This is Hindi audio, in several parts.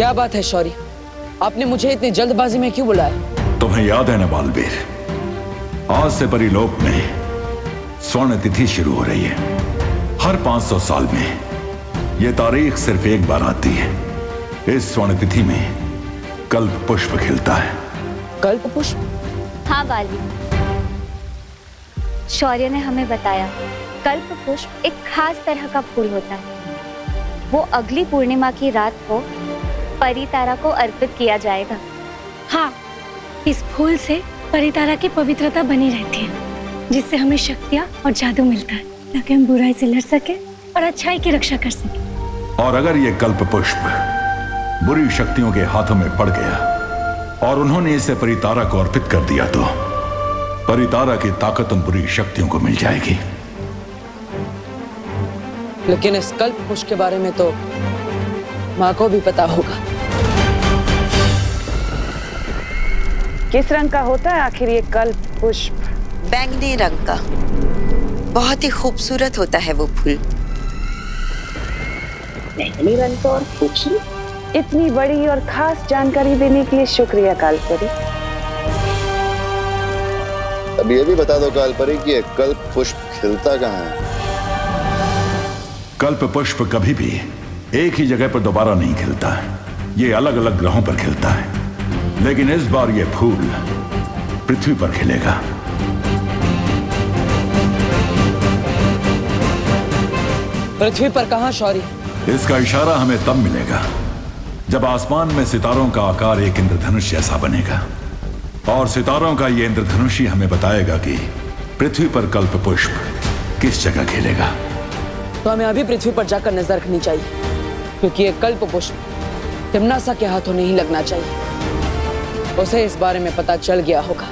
क्या बात है शौर्य, आपने मुझे इतनी जल्दबाजी में क्यों बुलाया? तुम्हें याद है ना बालवीर, आज से परिलोक में स्वर्ण तिथि शुरू हो रही है। हर 500 साल में यह तारीख सिर्फ एक बार आती है। इस स्वर्ण तिथि में कल्प पुष्प खिलता है। कल्प पुष्प? हाँ बालवीर, शौर्य ने हमें बताया कल्प पुष्प एक खास तरह का फूल होता है। वो अगली पूर्णिमा की रात को परितारा को अर्पित किया जाएगा। हाँ, इस फूल से परितारा की पवित्रता बनी रहती है, जिससे हमें शक्तियाँ और जादू मिलता है, ताकि हम बुराई से लड़ सके और अच्छाई की रक्षा कर सके। और अगर ये कल्प पुष्प बुरी शक्तियों के हाथों में पड़ गया और उन्होंने इसे परितारा को अर्पित कर दिया, तो परितारा की ताकत उन बुरी शक्तियों को मिल जाएगी। लेकिन इस कल्प पुष्प के बारे में तो माँ को भी पता होगा। किस रंग का होता है आखिर ये कल्प पुष्प? बैंगनी रंग का। बहुत ही खूबसूरत होता है वो फूल। बैंगनी रंग का और खूबसूरत। इतनी बड़ी और खास जानकारी देने के लिए शुक्रिया कालपरी। अब ये भी बता दो कालपरी कि ये कल्प पुष्प खिलता कहाँ है? कल्प पुष्प कभी भी एक ही जगह पर दोबारा नहीं खिलता है। ये अलग अलग ग्रहों पर खिलता है, लेकिन इस बार ये फूल पृथ्वी पर खिलेगा। पृथ्वी पर कहाँ शौर्य? इसका इशारा हमें तब मिलेगा जब आसमान में सितारों का आकार एक इंद्रधनुष जैसा बनेगा, और सितारों का ये इंद्रधनुष ही हमें बताएगा कि पृथ्वी पर कल्प पुष्प किस जगह खिलेगा। तो हमें अभी पृथ्वी पर जाकर नजर रखनी चाहिए, क्योंकि ये कल्प पुष्प तिम्नासा के हाथों नहीं लगना चाहिए। उसे इस बारे में पता चल गया होगा।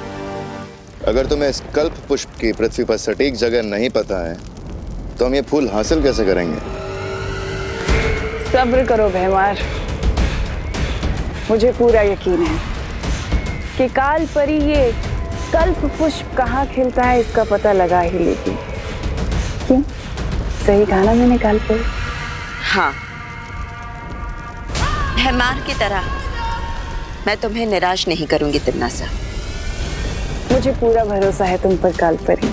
अगर तुम्हें इस कल्प पुष्प की पृथ्वी पर सटीक जगह नहीं पता है, तो हम ये फूल हासिल कैसे करेंगे? सब्र करो भैमार, मुझे पूरा यकीन है कि कालपरी ये कल्प पुष्प कहाँ खिलता है इसका पता लगा ही लेगी। क्यों? सही कहा ना मैंने कालपरी? हाँ, भैमार की तरह मैं तुम्हें निराश नहीं करूंगी तिम्नासा। मुझे पूरा भरोसा है तुम पर कालपरी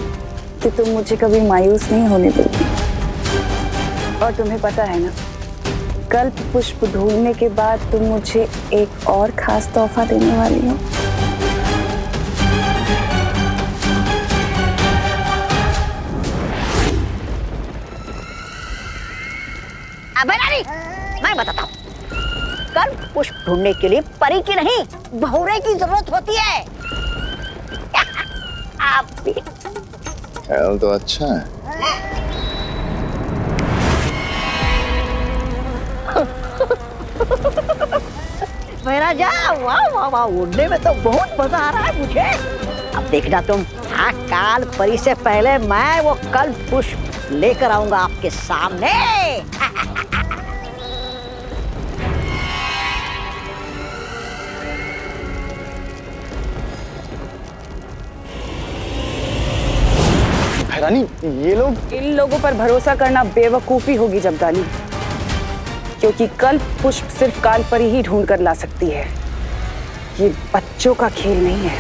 कि तुम मुझे कभी मायूस नहीं होने दोगी। और तुम्हें पता है ना, कल्प पुष्प ढूंढने के बाद तुम मुझे एक और खास तोहफा देने वाली हो। मैं बताता हूँ, कल्प पुष्प ढूंढने के लिए परी की नहीं, भौरे की जरूरत होती है। आप भी ख्याल तो अच्छा है। मेरा जा, वाह वाह वाह, उड़ने में तो बहुत मजा आ रहा है मुझे। अब देखना तुम, हाँ, काल परी से पहले मैं वो कल्प पुष्प लेकर आऊंगा आपके सामने। रानी, ये लोग? इन लोगों पर भरोसा करना बेवकूफी होगी जमदानी, क्योंकि कल्प पुष्प सिर्फ कालपरी ही ढूंढ कर ला सकती है। ये बच्चों का खेल नहीं है।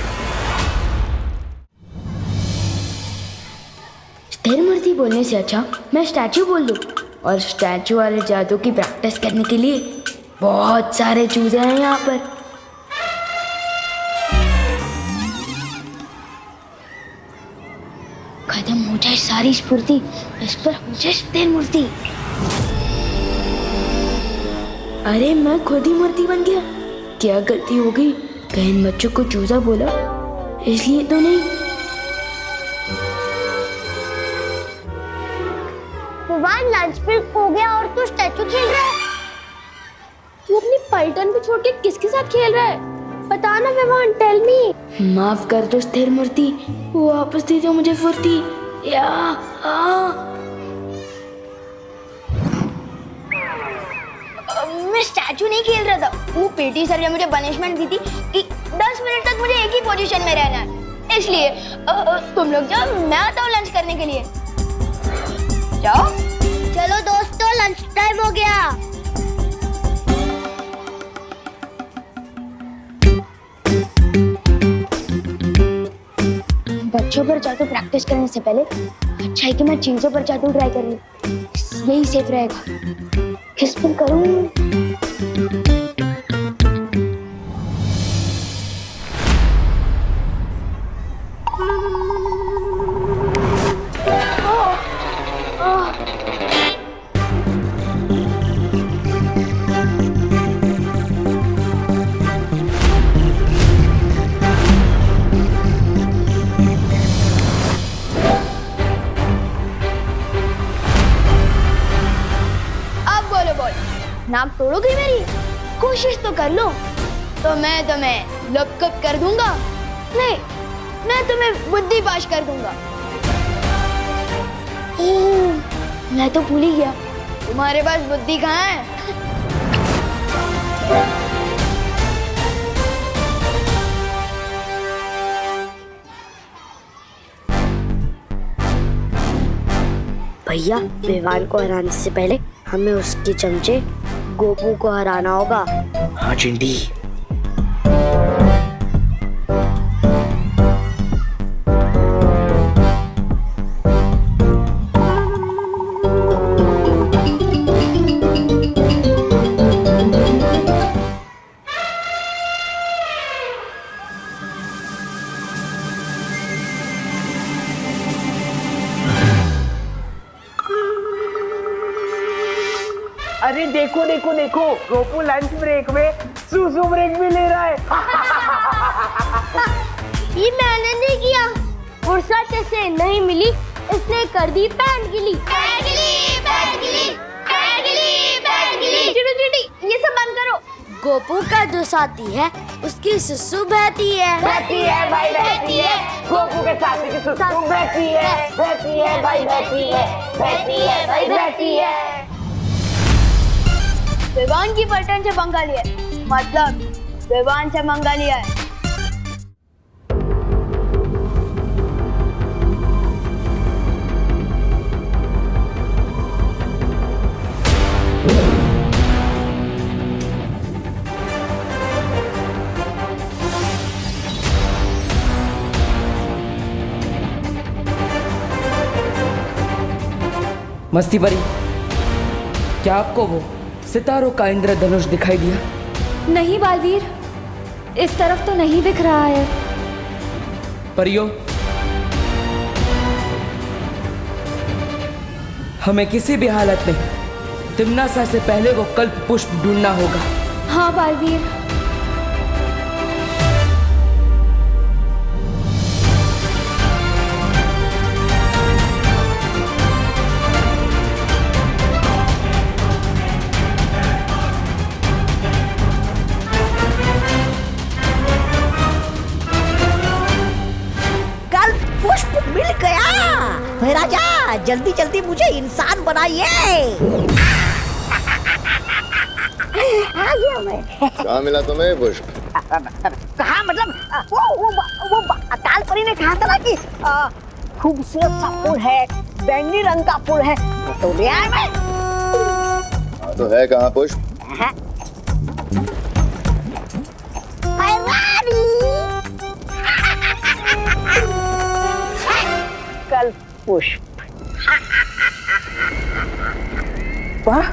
स्थिर मूर्ति बोलने से अच्छा मैं स्टैचू बोल दूं, और स्टैचू वाले जादू की प्रैक्टिस करने के लिए बहुत सारे चूजे हैं यहाँ पर। खत्म हो जाए सारी स्फूर्ति, इस पर हो जाए स्थिर मूर्ति। अरे मैं खुद ही मूर्ति बन गया। क्या गलती हो गई? कहीं इन बच्चों को चूजा बोला, इसलिए तो नहीं। भगवान, लंच ब्रेक हो गया और तू स्टैचू खेल रहा है। तू अपनी पलटन पे छोड़ के किसके साथ खेल रहा है? बता ना भगवान, टेल मी। माफ कर दो स्थिर मूर्ति, वो वापस दे दो मुझे फुर्ती। या मैं स्टैचू नहीं खेल रहा था। वो पीटी सर ने मुझे पनिशमेंट दी थी कि 10 मिनट तक मुझे एक ही पोजीशन में रहना है। इसलिए तुम लोग जाओ, मैं आता हूँ लंच करने के लिए। जाओ। चलो दोस्तों, लंच टाइम हो गया। बच्चों पर जादू प्रैक्टिस करने से पहले अच्छा है कि मैं चीजों पर जादू ट्राई कर लूं। यही सेफ रहेगा। किस पर करूं? नाक तोड़ोगी मेरी? कोशिश तो कर लो, तो मैं तुम्हें लपकप कर दूंगा। नहीं, मैं तुम्हें बुद्धि पाश कर दूंगा। मैं तो भूल ही गया, तुम्हारे पास बुद्धि कहाँ है? भैया, विवान को हराने से पहले हमें उसके चमचे गोपू को हराना होगा। हाँ चिंटी। अरे देखो देखो देखो, गोपू लंच ब्रेक में सुसु ब्रेक भी ले रहा है। ये मैंने नहीं किया, फुर्सत से नहीं मिली इसने कर दी पैंट गिली। चिड़ी ये सब बंद करो। गोपू का जो साथी है उसकी सुसु बहती है। बहती है भाई, बहती है। गोपू के साथी की सुसु बहती है, बहती है भाई, बहती है, बहती है भाई, बहती है। विवान की पलटन से पंगा लिया, मतलब विवान से मंगा लिया है। मस्ती परी, क्या आपको वो सितारों का इंद्रधनुष दिखाई दिया? नहीं बालवीर, इस तरफ तो नहीं दिख रहा है। परियो, हमें किसी भी हालत में तिम्नासा से पहले वो कल्प पुष्प ढूंढना होगा। हाँ बालवीर। राजा, जल्दी जल्दी मुझे इंसान बनाइए। आ गया मैं। कहाँ मिला तुम्हें पुष्प? कहाँ मतलब वो अकाल परी ने कहा था ना कि खूबसूरत सा फूल है, बैंगनी रंग का फूल है, तो ले आया मैं। तो है कहाँ पुष्प? कल पुष्प। वाह,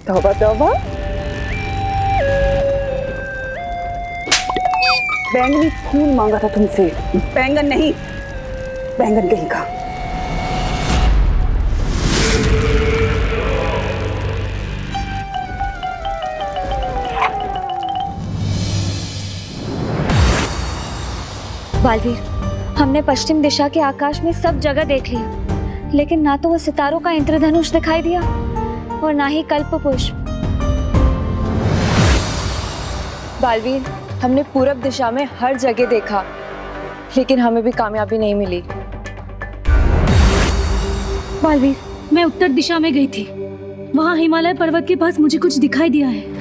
तौबा तौबा। बैंगनी फूल मांगा था तुमसे, बैंगन नहीं, बैंगन कहीं का। बालवीर, हमने पश्चिम दिशा के आकाश में सब जगह देख लिया, लेकिन ना तो वो सितारों का इंद्रधनुष दिखाई दिया और ना ही कल्प पुष्प। बालवीर, हमने पूरब दिशा में हर जगह देखा, लेकिन हमें भी कामयाबी नहीं मिली। बालवीर, मैं उत्तर दिशा में गई थी, वहाँ हिमालय पर्वत के पास मुझे कुछ दिखाई दिया है।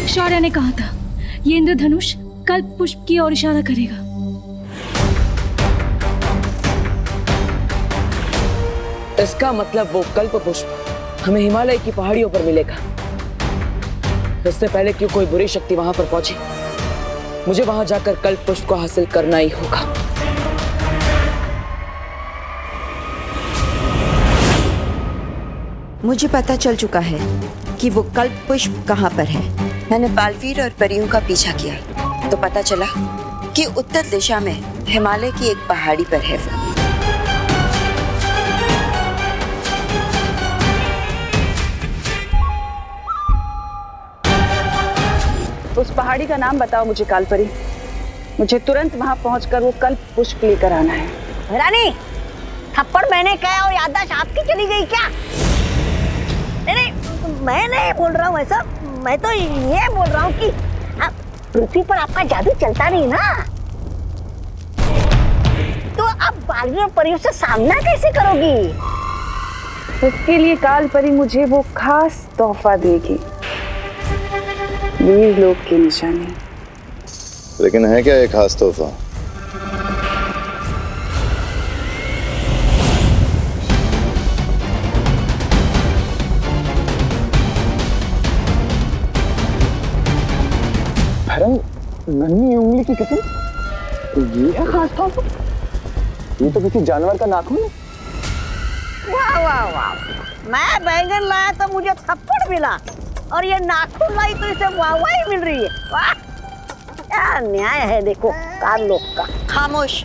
शौर्य ने कहा था ये इंद्रधनुष कल्प पुष्प की ओर इशारा करेगा। इसका मतलब वो कल्प पुष्प हमें हिमालय की पहाड़ियों पर मिलेगा। इससे पहले कि कोई बुरी शक्ति वहां पर पहुंचे, मुझे वहां जाकर कल्प पुष्प को हासिल करना ही होगा। मुझे पता चल चुका है कि वो कल्प पुष्प कहाँ पर है। मैंने बालवीर और परियों का पीछा किया तो पता चला कि उत्तर दिशा में हिमालय की एक पहाड़ी पर है वो। उस पहाड़ी का नाम बताओ मुझे कालपरी। मुझे तुरंत वहां पहुंचकर वो कल्प पुष्प लेकर आना है। रानी, थप्पड़ मैंने कहा और याददाश्त आपकी चली गई क्या? नहीं, मैं नहीं बोल रहा हूँ ऐसा। मैं तो ये बोल रहा हूँ कि पृथ्वी पर आपका जादू चलता नहीं ना, तो आप बालवीर और परियों से सामना कैसे करोगी? इसके लिए कालपरी मुझे वो खास तोहफा देगी, वीर लोक की निशानी। लेकिन है क्या एक खास तोहफा? नन्ही उंगली की कसम, ये है खास तोहफा? ये तो किसी जानवर का नाखून है। वाह वाह वाह, मैं बैंगन लाया तो मुझे थप्पड़ मिला और ये नाखून लाई तो इसे वाहवाही मिल रही है। वाह, क्या न्याय है देखो काल लोक का। खामोश,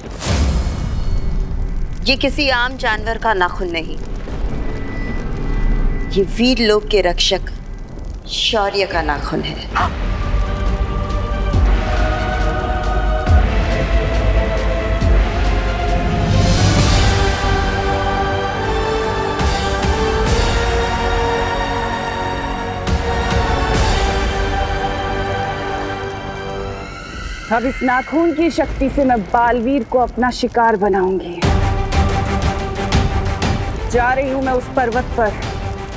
ये किसी आम जानवर का नाखून नहीं, ये वीर लोक के रक्षक शौर्य का नाखून है। अब इस नाखून की शक्ति से मैं बालवीर को अपना शिकार बनाऊंगी। जा रही हूं मैं उस पर्वत पर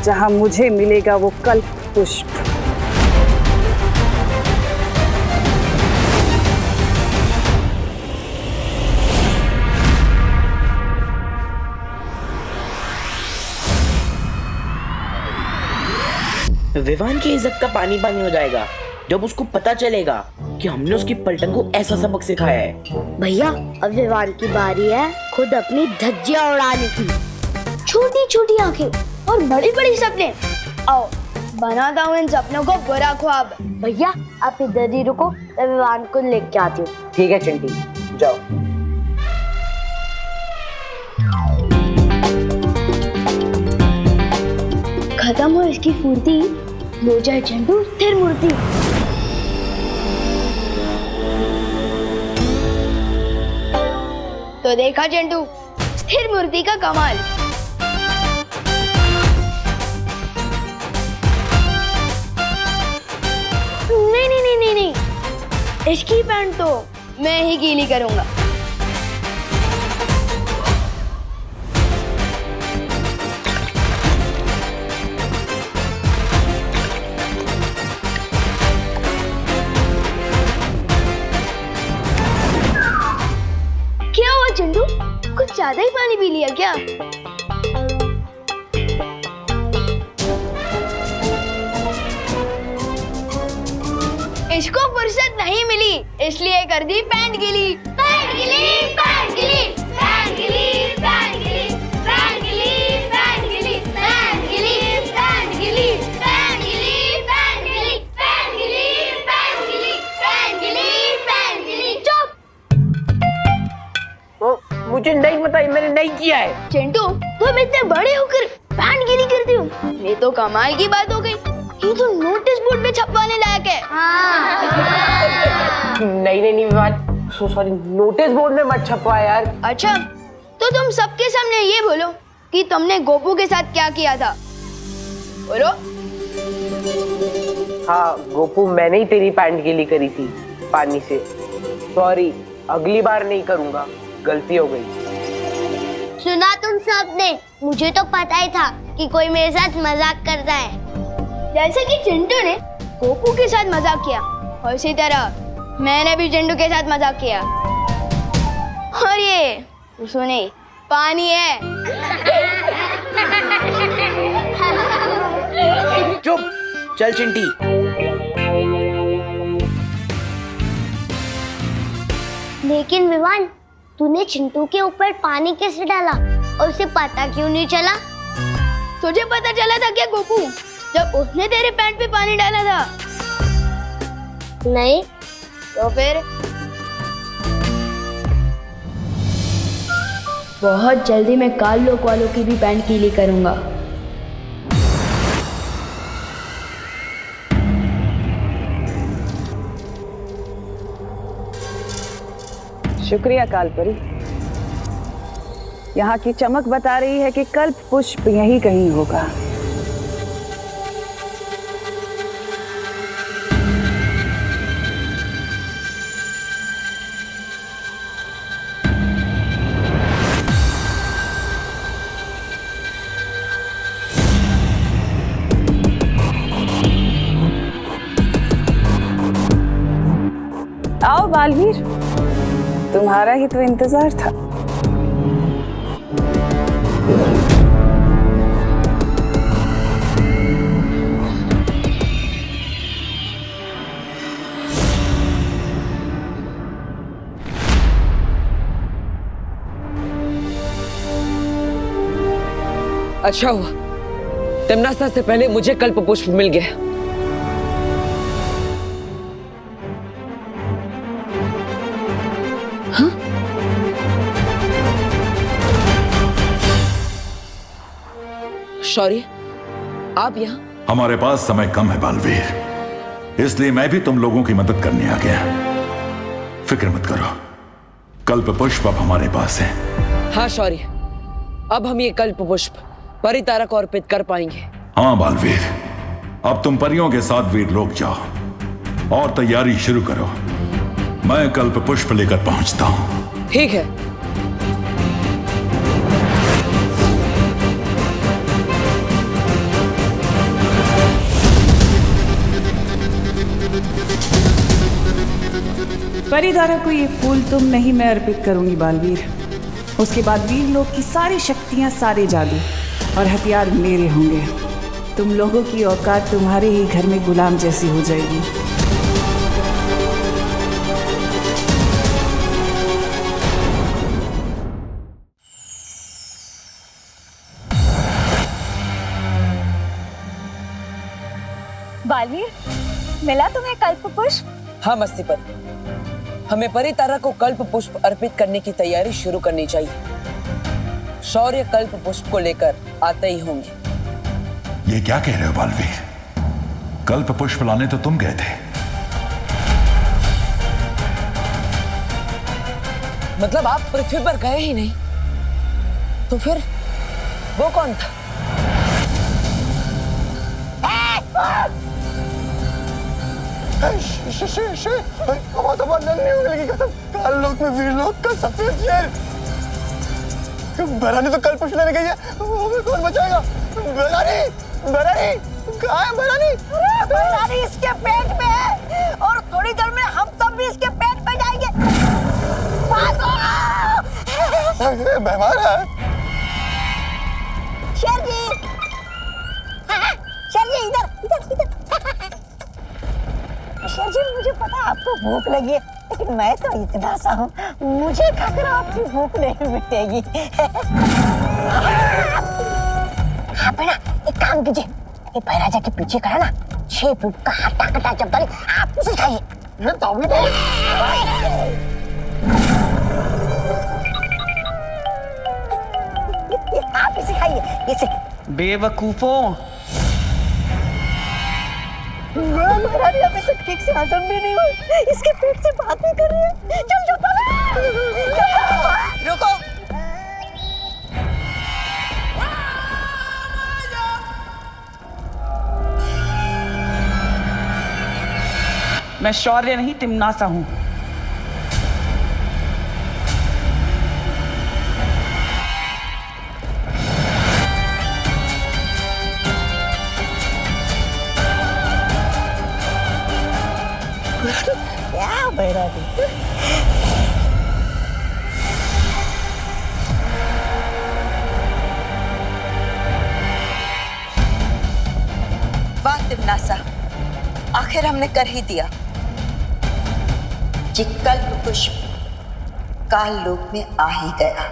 जहां मुझे मिलेगा वो कल्प पुष्प। विवान की इज्जत का पानी पानी हो जाएगा जब उसको पता चलेगा कि हमने उसकी पलटन को ऐसा सबक सिखाया है। भैया, अब विवान की बारी है खुद अपनी धज्जियां उड़ाने की। छोटी छोटी आंखें और बड़ी बड़ी सपने। आओ बनाता हूँ इन सपनों को बुरा ख्वाब। भैया, आप इधर ही रुको, मैं विवान को लेके आती हूँ। ठीक है चिंटी, जाओ। खत्म हो इसकी फुर्ती, हो जाए चंडू स्थिर मूर्ति। तो देखा चंडू स्थिर मूर्ति का कमाल। नहीं नहीं नहीं नहीं नहीं, इसकी पैंट तो मैं ही गीली करूंगा। क्या हुआ चंदू, कुछ ज्यादा ही पानी पी लिया क्या? इसको फुर्सत नहीं मिली इसलिए कर दी पैंट गीली। पैंट गीली, पैंट गीली, पैंट गीली, पैंट गीली, पैंट गीली, पैंट गीली, पैंट गीली, पैंट गीली, पैंट गीली, पैंट गीली, पैंट गीली, पैंट गीली, पैंट गीली, पैंट गीली। चुप। मुझे नहीं पता, मैंने नहीं किया है। चिंटू, तुम इतने बड़े होकर पैंट गीली करती हो, ये तो कमाल की बात हो गई। ये तो नोटिस बोर्ड पे छपवाने लायक है। नहीं नहीं नहीं विवान, सॉरी, नोटिस बोर्ड में मत छपवा यार। अच्छा, तो तुम सबके सामने ये बोलो कि तुमने गोपू के साथ क्या किया था। बोलो। हाँ गोपू, मैंने ही तेरी पैंट गीली करी थी पानी से। सॉरी, अगली बार नहीं करूंगा, गलती हो गई। सुना तुम सबने, मुझे तो पता ही था कि कोई मेरे साथ मजाक करता है। जैसे कि चिंटू ने गोपू के साथ मजाक किया और इसी तरह मैंने भी झंडू के साथ मजाक किया। और ये सुने पानी है। चुप, चल चिंटी। लेकिन विवान, तूने चिंटू के ऊपर पानी कैसे डाला और उसे पता क्यों नहीं चला? तुझे पता चला था क्या गोपू, जब उसने तेरे पैंट पे पानी डाला था? नहीं। तो फिर? बहुत जल्दी मैं काल लोक वालों की भी पैंट गीली करूंगा। शुक्रिया कालपरी। यहाँ की चमक बता रही है कि कल्प पुष्प यहीं कहीं होगा। आओ बालवीर, तुम्हारा ही तो इंतजार था। अच्छा हुआ तिमनासा से पहले मुझे कल्प पुष्प मिल गया। हाँ? शौर्य, आप यहाँ? हमारे पास समय कम है बालवीर, इसलिए मैं भी तुम लोगों की मदद करने आ गया। फिक्र मत करो, कल्प पुष्प अब हमारे पास है। हाँ शौर्य, अब हम ये कल्प पुष्प परितारा को अर्पित कर पाएंगे। हाँ बालवीर, अब तुम परियों के साथ वीर लोग जाओ और तैयारी शुरू करो। मैं कल्प पुष्प लेकर पहुंचता हूं। ठीक है। परितारा को ये फूल तुम नहीं, मैं अर्पित करूंगी बालवीर। उसके बाद वीर लोग की सारी शक्तियां, सारे जादू और हथियार मेरे होंगे। तुम लोगों की औकात तुम्हारे ही घर में गुलाम जैसी हो जाएगी। बालवीर, मिला तुम्हें कल्प पुष्प? हाँ मस्तीपत, हमें परितारा को कल्प पुष्प अर्पित करने की तैयारी शुरू करनी चाहिए। शौर्य कल्प पुष्प को लेकर आते ही होंगे। ये क्या कह रहे हो बालवीर? कल्प पुष्प लाने तो तुम गए थे। मतलब आप पृथ्वी पर गए ही नहीं, तो फिर वो कौन था? काल लोक में वीर लोक का सफेद शेर बरानी तो कल पुष्प लेने गई है, हमें कौन बचाएगा? बरानी, बरानी, कहाँ है बरानी? अरे बरानी इसके पेट में है और थोड़ी देर में हम सब भी इसके पेट में जाएंगे। बीमार है। शेर जी, शेर जी इधर, इधर, इधर। शेर जी, मुझे पता आपको भूख लगी है, लेकिन मैं तो इतना सा हूँ, मुझे खाकर आपकी भूख नहीं मिटेगी। आप ना एक काम कीजिए, ये महाराजा के पीछे खड़ा ना 6 फुट का हट्टा कट्टा चप्पल, आप उसे खाइए। आप इसे खाइए, इसे। बेवकूफों, महारानी अभी तक ठीक से हजम भी नहीं हुआ, इसके पेट से बात नहीं कर रही है। चल रुको। मैं शौर्य नहीं, तिमनासा हूं। क्या भैरा जी। वाह तिमनासा, आखिर हमने कर ही दिया। ये कल्प पुष्प काल लोक में आ ही गया।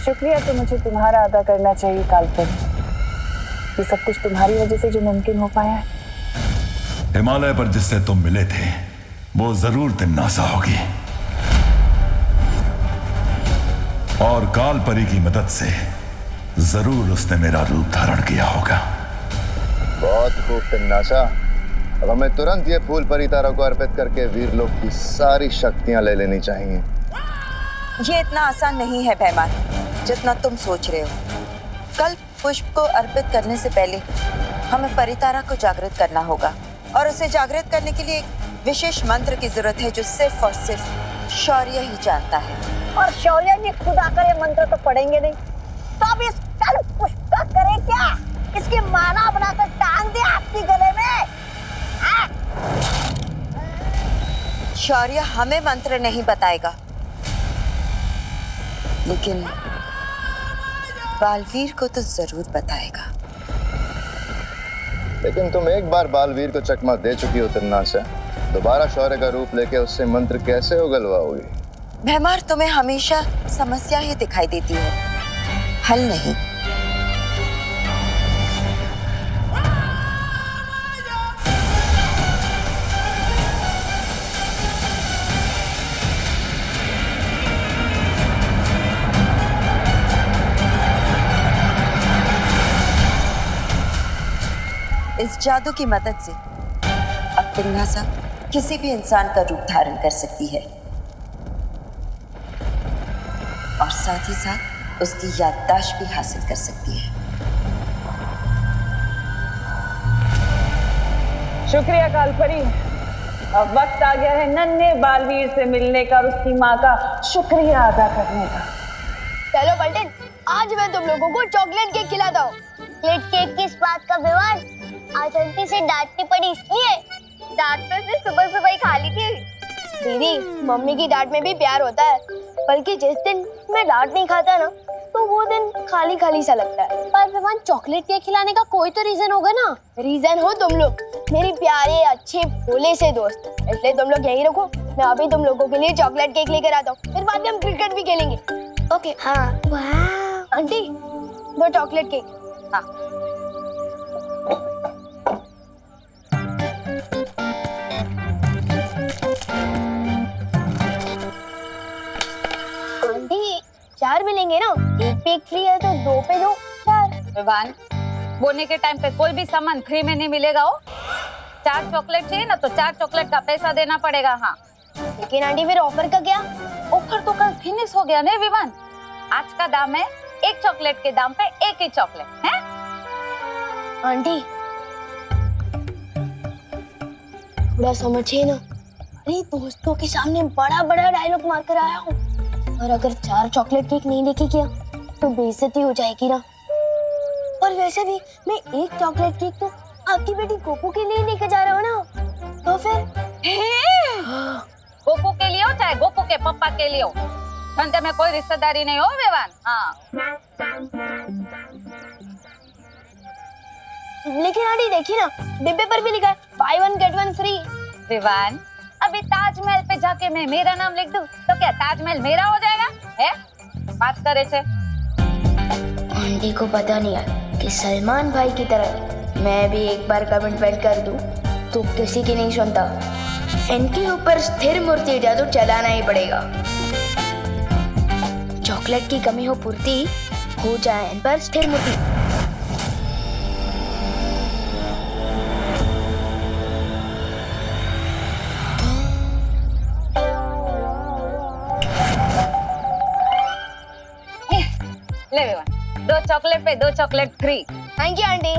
शुक्रिया तो मुझे तुम्हारा अदा करना चाहिए कालपरी। ये सब कुछ तुम्हारी वजह से जो मुमकिन हो पाया है। हिमालय पर जिससे तुम मिले थे वो जरूर तिमनासा होगी, और काल परी की मदद से जरूर उसने मेरा रूप धारण किया होगा। बहुत खूब तिमनासा। अब हमें तुरंत ये फूल परितारा को अर्पित करके वीरलोक की सारी शक्तियां ले लेनी चाहिए। ये इतना आसान नहीं है भैमान, जितना तुम सोच रहे हो। कल्प पुष्प को अर्पित करने से पहले हमें परितारा को जागृत करना होगा, और उसे जागृत करने के लिए एक विशेष मंत्र की जरूरत है जो सिर्फ और सिर्फ शौर्य ही जानता है। और शौर्य जी खुद आकर ये मंत्र तो पढ़ेंगे नहीं, तो अब इस कल्प पुष्प का करें क्या? इसकी माला बनाकर टांग दे आपके गले में। शौर्य हमें मंत्र नहीं बताएगा, लेकिन बालवीर को तो जरूर बताएगा। लेकिन तुम एक बार बालवीर को चकमा दे चुकी हो तिमनासा, दोबारा शौर्य का रूप लेके उससे मंत्र कैसे उगलवाओगी? भैमार, तुम्हें हमेशा समस्या ही दिखाई देती है, हल नहीं। इस जादू की मदद से अब तिमनासा किसी भी इंसान का रूप धारण कर सकती है, और साथ ही साथ उसकी याददाश्त भी हासिल कर सकती है। शुक्रिया कालपरी। अब वक्त आ गया है नन्हे बालवीर से मिलने का और उसकी माँ का शुक्रिया अदा करने का। चलो बल्टन, आज मैं तुम लोगों को चॉकलेट केक खिलाता हूँ। चॉकलेट केक किस बात का विवाद? आज आंटी से डांटनी पड़ी इसलिए। डांट तो इसने सुबह सुबह ही खा ली थी। दीदी, मम्मी की डांट में भी प्यार होता है, बल्कि जिस दिन मैं डांट नहीं खाता ना, तो वो दिन खाली खाली सा लगता है। पर विवान, चॉकलेट केक खिलाने का कोई तो रीजन होगा ना? रीजन हो तुम लोग, मेरी प्यारे अच्छे भोले से दोस्त, इसलिए तुम लोग यहीं रखो। मैं अभी तुम लोगों के लिए चॉकलेट केक लेकर आता हूँ, फिर बाद में हम क्रिकेट भी खेलेंगे। ओके? हाँ। वाह। आंटी, दो चॉकलेट केक। हाँ। आंटी, 4 मिलेंगे ना? एक पे एक फ्री है तो 2 पे 2 4। विवान, बोने के टाइम पे कोई भी सामान फ्री में नहीं मिलेगा। हो 4 चॉकलेट चाहिए ना, तो 4 चॉकलेट का पैसा देना पड़ेगा। हाँ, लेकिन आंटी फिर ऑफर का क्या? ऑफर तो कल फिनिश हो गया ना विवान। आज का दाम है एक चॉकलेट के दाम पे एक ही चॉकलेट है। आंटी, थोड़ा समझिए ना। अरे दोस्तों के सामने बड़ा बड़ा डायलॉग मार कर आया हूँ, और अगर 4 चॉकलेट केक नहीं लेके गया तो बेइज्जती हो जाएगी ना। और वैसे भी मैं एक चॉकलेट केक तो आपकी बेटी गोपू के लिए लेके जा रहा हूँ ना, तो फिर गोपू के लिए हो चाहे गोपू के पापा के लिए हो, धंधे में कोई रिश्तेदारी नहीं हो विवान। हाँ, लेकिन आंटी देखिए ना, डिब्बे पर भी लिखा है buy 1 get 1 फ्री। विवान, अभी ताजमहल पे जाके मैं मेरा नाम लिख दूं तो क्या ताजमहल मेरा हो जाएगा? है बात करे थे। आंटी को पता नहीं है कि सलमान भाई की तरह मैं भी एक बार कमिटमेंट कर दूं तो किसी की नहीं सुनता। इनके ऊपर स्थिर मूर्ति जादू चलाना ही पड़ेगा। चॉकलेट की कमी हो पूर्ति, हो जाए इन पर स्थिर मूर्ति। ले विवान, 2 चॉकलेट पे 2 chocolate free. Thank you aunty.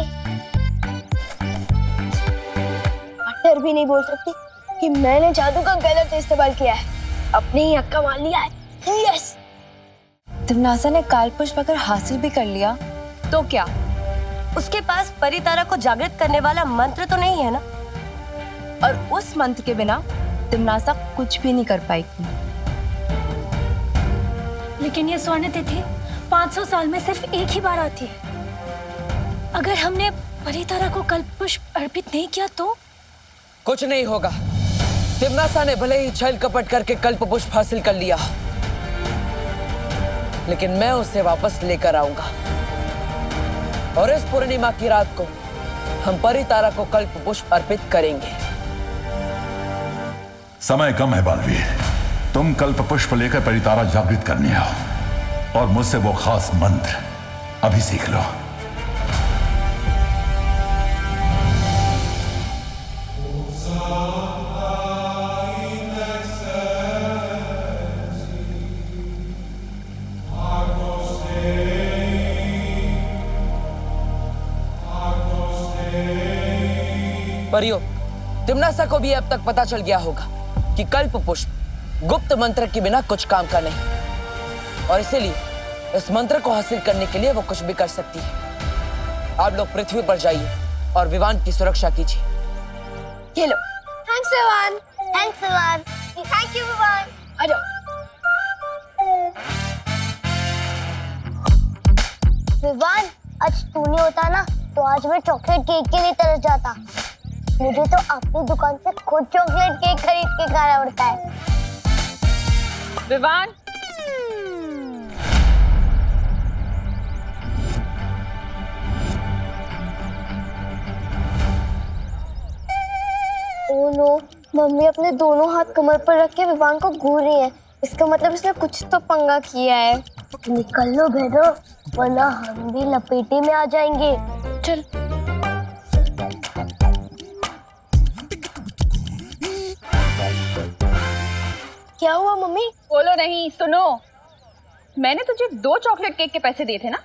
डर भी नहीं बोल सकती कि मैंने जादू का गलत इस्तेमाल किया है, अपनी ही हक्का मान लिया है। यस। तिमनासा ने काल पुष्प अगर हासिल भी कर लिया तो क्या? उसके पास परितारा को जागृत करने वाला मंत्र तो नहीं है ना? और उस मंत्र के बिना तिम्नासा कुछ भी नहीं कर पाएगी। लेकिन ये स्वर्ण तिथि 500 साल में सिर्फ एक ही बार आती है। अगर हमने परितारा को कल्प पुष्प अर्पित नहीं किया तो? कुछ नहीं होगा। तिम्नासा ने भले ही छल कपट करके कल्प पुष्प हासिल कर लिया, लेकिन मैं उसे वापस लेकर आऊंगा। और इस पूर्णिमा की रात को हम परितारा को कल्प पुष्प अर्पित करेंगे। समय कम है बालवीर, तुम कल्प पुष्प लेकर परितारा जागृत करने आओ और मुझसे वो खास मंत्र अभी सीख लो। परियो, तिम्नासा को भी अब तक पता चल गया होगा कि कल्प पुष्प गुप्त मंत्र के बिना कुछ काम का नहीं, और इसीलिए इस मंत्र को हासिल करने के लिए वो कुछ भी कर सकती है। आप लोग पृथ्वी पर जाइए और विवान की सुरक्षा कीजिए। ये लो। Thanks Vivaan. Thanks Vivaan. Thank you Vivaan. आ जाओ। विवान, आज तू नहीं होता ना तो आज मैं चॉकलेट केक के लिए तरस जाता। मुझे तो अपनी दुकान से खुद चॉकलेट केक खरीद के खाना पड़ता है। विवान, ओह नो, मम्मी अपने दोनों हाथ कमर पर रख के विवान को घूर रही है। इसका मतलब इसने कुछ तो पंगा किया है। निकल लो भेदो, वरना हम भी लपेटे में आ जाएंगे। चल। क्या हुआ मम्मी? बोलो नहीं, सुनो। मैंने तुझे 2 चॉकलेट केक के पैसे दिए थे ना,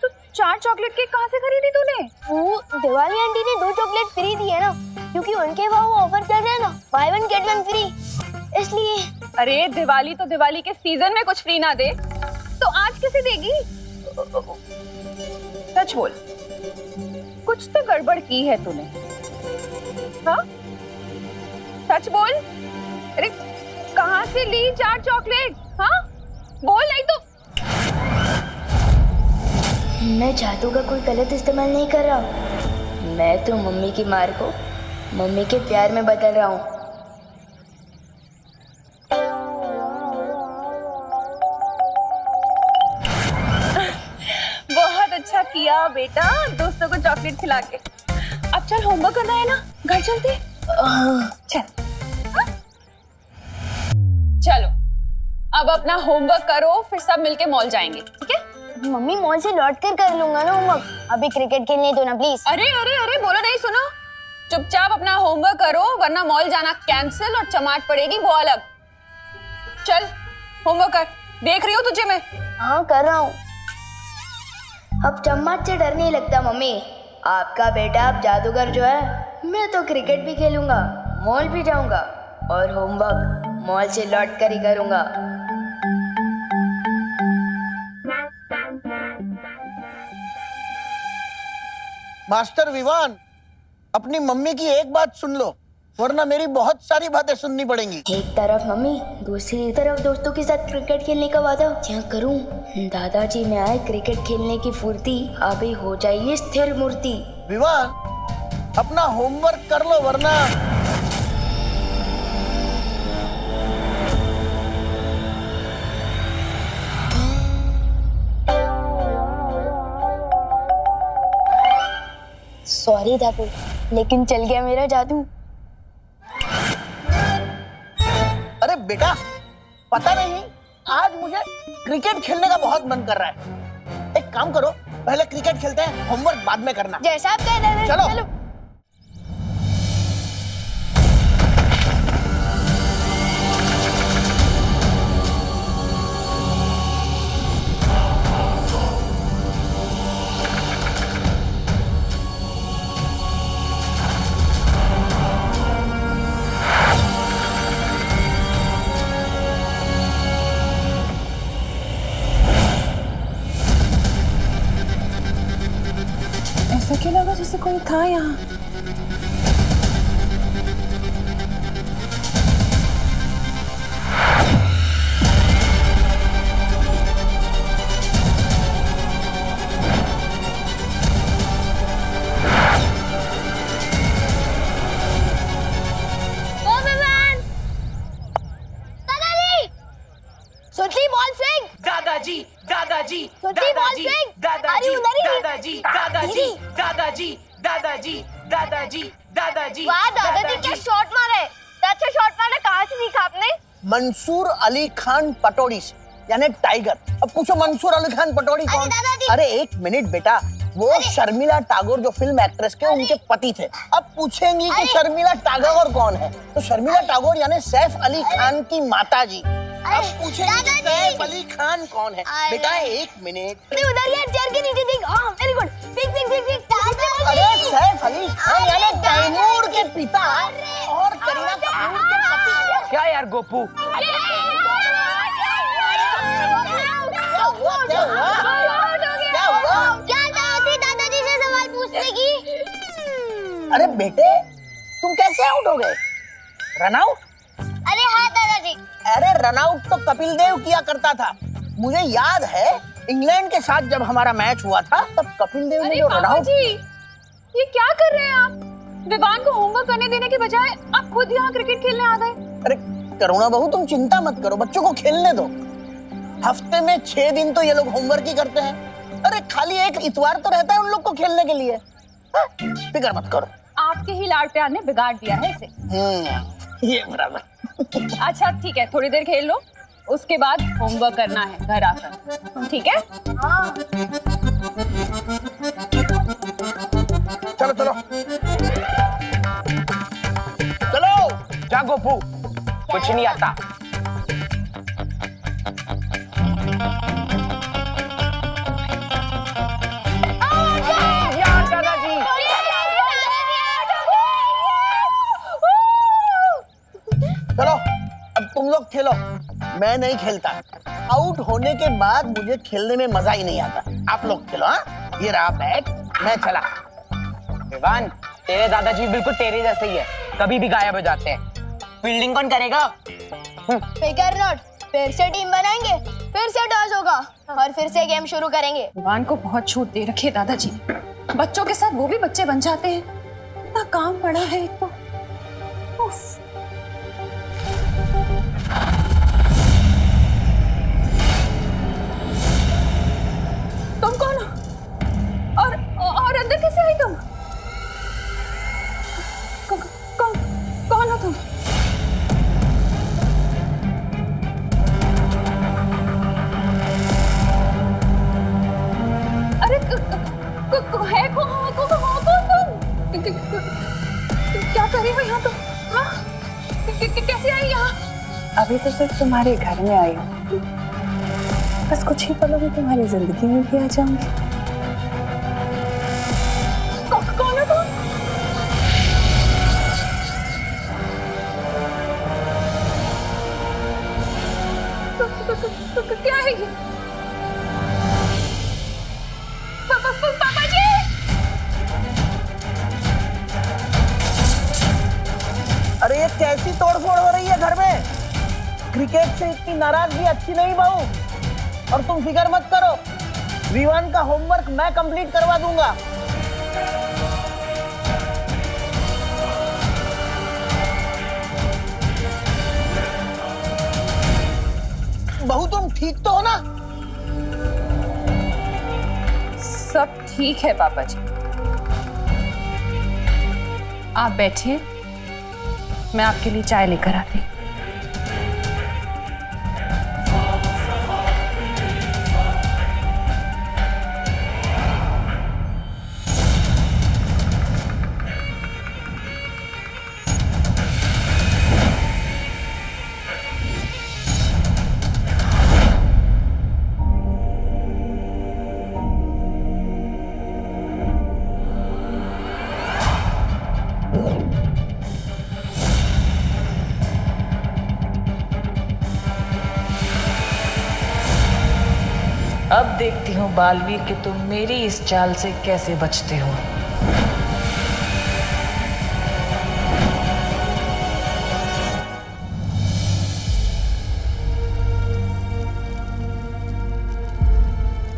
तो 4 चॉकलेट केक कहाँ से खरीदी तूने? वो दिवाली आंटी ने 2 चॉकलेट फ्री दिए ना, क्योंकि उनके वहाँ वो ऑफर चल रहा है ना, बाय 1 गेट 1 फ्री, इसलिए। अरे दिवाली तो दिवाली के सीजन में कुछ फ्री ना दे तो आज कैसे देगी? सच बोल, कुछ तो गड़बड़ की है तूने। हाँ, सच बोल। अरे कहाँ से ली 4 चॉकलेट? हाँ बोल, नहीं तो। मैं जादू का कोई गलत इस्तेमाल नहीं कर रहा हूँ। मैं तो मम्मी की मार को मम्मी के प्यार में बदल रहा हूँ। बहुत अच्छा किया बेटा, दोस्तों को चॉकलेट खिला के। अब चल, होमवर्क करना है ना, घर चलते। चल। चलो अब अपना होमवर्क करो, फिर सब मिलके मॉल जाएंगे, ठीक है? मम्मी मॉल से लौट कर लूंगा ना होमवर्क, अभी क्रिकेट खेलने दो ना प्लीज। अरे अरे अरे, बोलो नहीं, सुनो। चुपचाप अपना होमवर्क करो, वरना मॉल जाना कैंसिल और चमाट पड़ेगी वो अलग। चल होमवर्क कर, देख रही हो तुझे मैं। हाँ कर रहा हूँ। अब चम्मच से डर नहीं लगता मम्मी। आपका बेटा अब जादूगर जो है, मैं तो क्रिकेट भी खेलूंगा, मॉल भी जाऊंगा और होमवर्क मॉल से लौट कर ही करूंगा। मास्टर विवान, अपनी मम्मी की एक बात सुन लो, वरना मेरी बहुत सारी बातें सुननी पड़ेंगी। एक तरफ मम्मी, दूसरी तरफ दोस्तों के साथ क्रिकेट खेलने का वादा क्या करूं? दादाजी में आए क्रिकेट खेलने की फुर्ती, अभी हो जाइए स्थिर मूर्ति। विवान, अपना होमवर्क कर लो, वरना। सॉरी दादू, लेकिन चल गया मेरा जादू। अरे बेटा, पता नहीं, आज मुझे क्रिकेट खेलने का बहुत मन कर रहा है। एक काम करो, पहले क्रिकेट खेलते हैं, होमवर्क बाद में करना। जैसा आप कह रहे हैं। चलो। था यहाँ? दादाजी दादाजी सोची बॉल दादाजी फेंक। दादाजी अरे उधर ही। दादाजी दादाजी दादाजी दादाजी दादाजी दादाजी वाह दादाजी क्या शॉट मारे, अच्छा शॉट मारे, कहाँ से सीखा आपने? मंसूर अली खान पटौड़ी से, यानी टाइगर। अब पूछो मंसूर अली खान पटौड़ी कौन? अरे एक मिनट बेटा, वो शर्मिला टैगोर जो फिल्म एक्ट्रेस के उनके पति थे। अब पूछेंगी कि शर्मिला टैगोर कौन है, तो शर्मिला टैगोर यानी सैफ अली खान की माता जी। अब पूछेंगे सैफ अली खान कौन है। बेटा एक मिनट, उधर यार चेयर के नीचे देख। हाँ very good, pick pick pick pick. अरे सैफ अली खान यानी तैमूर के पिता और करीना कपूर के पति। क्या यार गोपू, दादाजी से सवाल पूछने की? अरे बेटे तुम कैसे आउट हो गए? Run out? अरे हाँ दादाजी। अरे रन आउट तो कपिल देव किया करता था। मुझे याद है इंग्लैंड के साथ जब हमारा मैच हुआ था तब कपिल देव ने जो रन आउट। ये क्या कर रहे हैं आप? विवान को होमवर्क करने देने के बजाय आप खुद यहाँ क्रिकेट खेलने आ गए। अरे करुणा बहू तुम चिंता मत करो, बच्चों को खेलने दो। हफ्ते में 6 दिन तो ये लोग होमवर्क ही करते हैं। अरे खाली एक इतवार तो रहता है उन लोग को खेलने के लिए। फिक्र मत करो। आपके ही लाड प्यार ने बिगाड़ दिया है इसे। ये बराबर। अच्छा ठीक है, थोड़ी देर खेल लो, उसके बाद होमवर्क करना है घर आकर, ठीक है? हाँ। चलो चलो चलो। जा गोपू, कुछ नहीं आता। चलो अब तुम लोग खेलो, मैं नहीं खेलता। आउट होने के बाद मुझे खेलने में मजा ही नहीं आता। आप लोग खेलो। हाँ ये रहा बैट, मैं चला। विवान, तेरे दादाजी बिल्कुल तेरे जैसे ही है, कभी भी गायब हो जाते हैं। फील्डिंग कौन करेगा? फिकर नॉट, फिर से टीम बनाएंगे, फिर से टॉस होगा और फिर से गेम शुरू करेंगे। विवान को बहुत छूट दे रखी है दादाजी, बच्चों के साथ वो भी बच्चे बन जाते हैं। इतना काम पड़ा है एक तो। उफ। तुम कौन हो? और अंदर कैसे आई तुम? कौन हो तुम? अरे है कौन तुम? क्या कर रही हो यहाँ तुम? हाँ? कैसे आई यहाँ? अभी तो सिर्फ तुम्हारे घर में आई हूँ, बस कुछ ही पलों में तुम्हारी जिंदगी में भी आ जाऊंगी। कौन है तुम? क्या है ये? पापा जी! अरे ये कैसी तोड़फोड़ हो रही है घर में? क्रिकेट से इतनी नाराजगी अच्छी नहीं बहू। और तुम फिक्र मत करो, विवान का होमवर्क मैं कंप्लीट करवा दूंगा। बहू तुम ठीक तो हो ना? सब ठीक है पापा जी, आप बैठिए, मैं आपके लिए चाय लेकर आती। अब देखती हूँ बालवीर कि तुम मेरी इस चाल से कैसे बचते हो।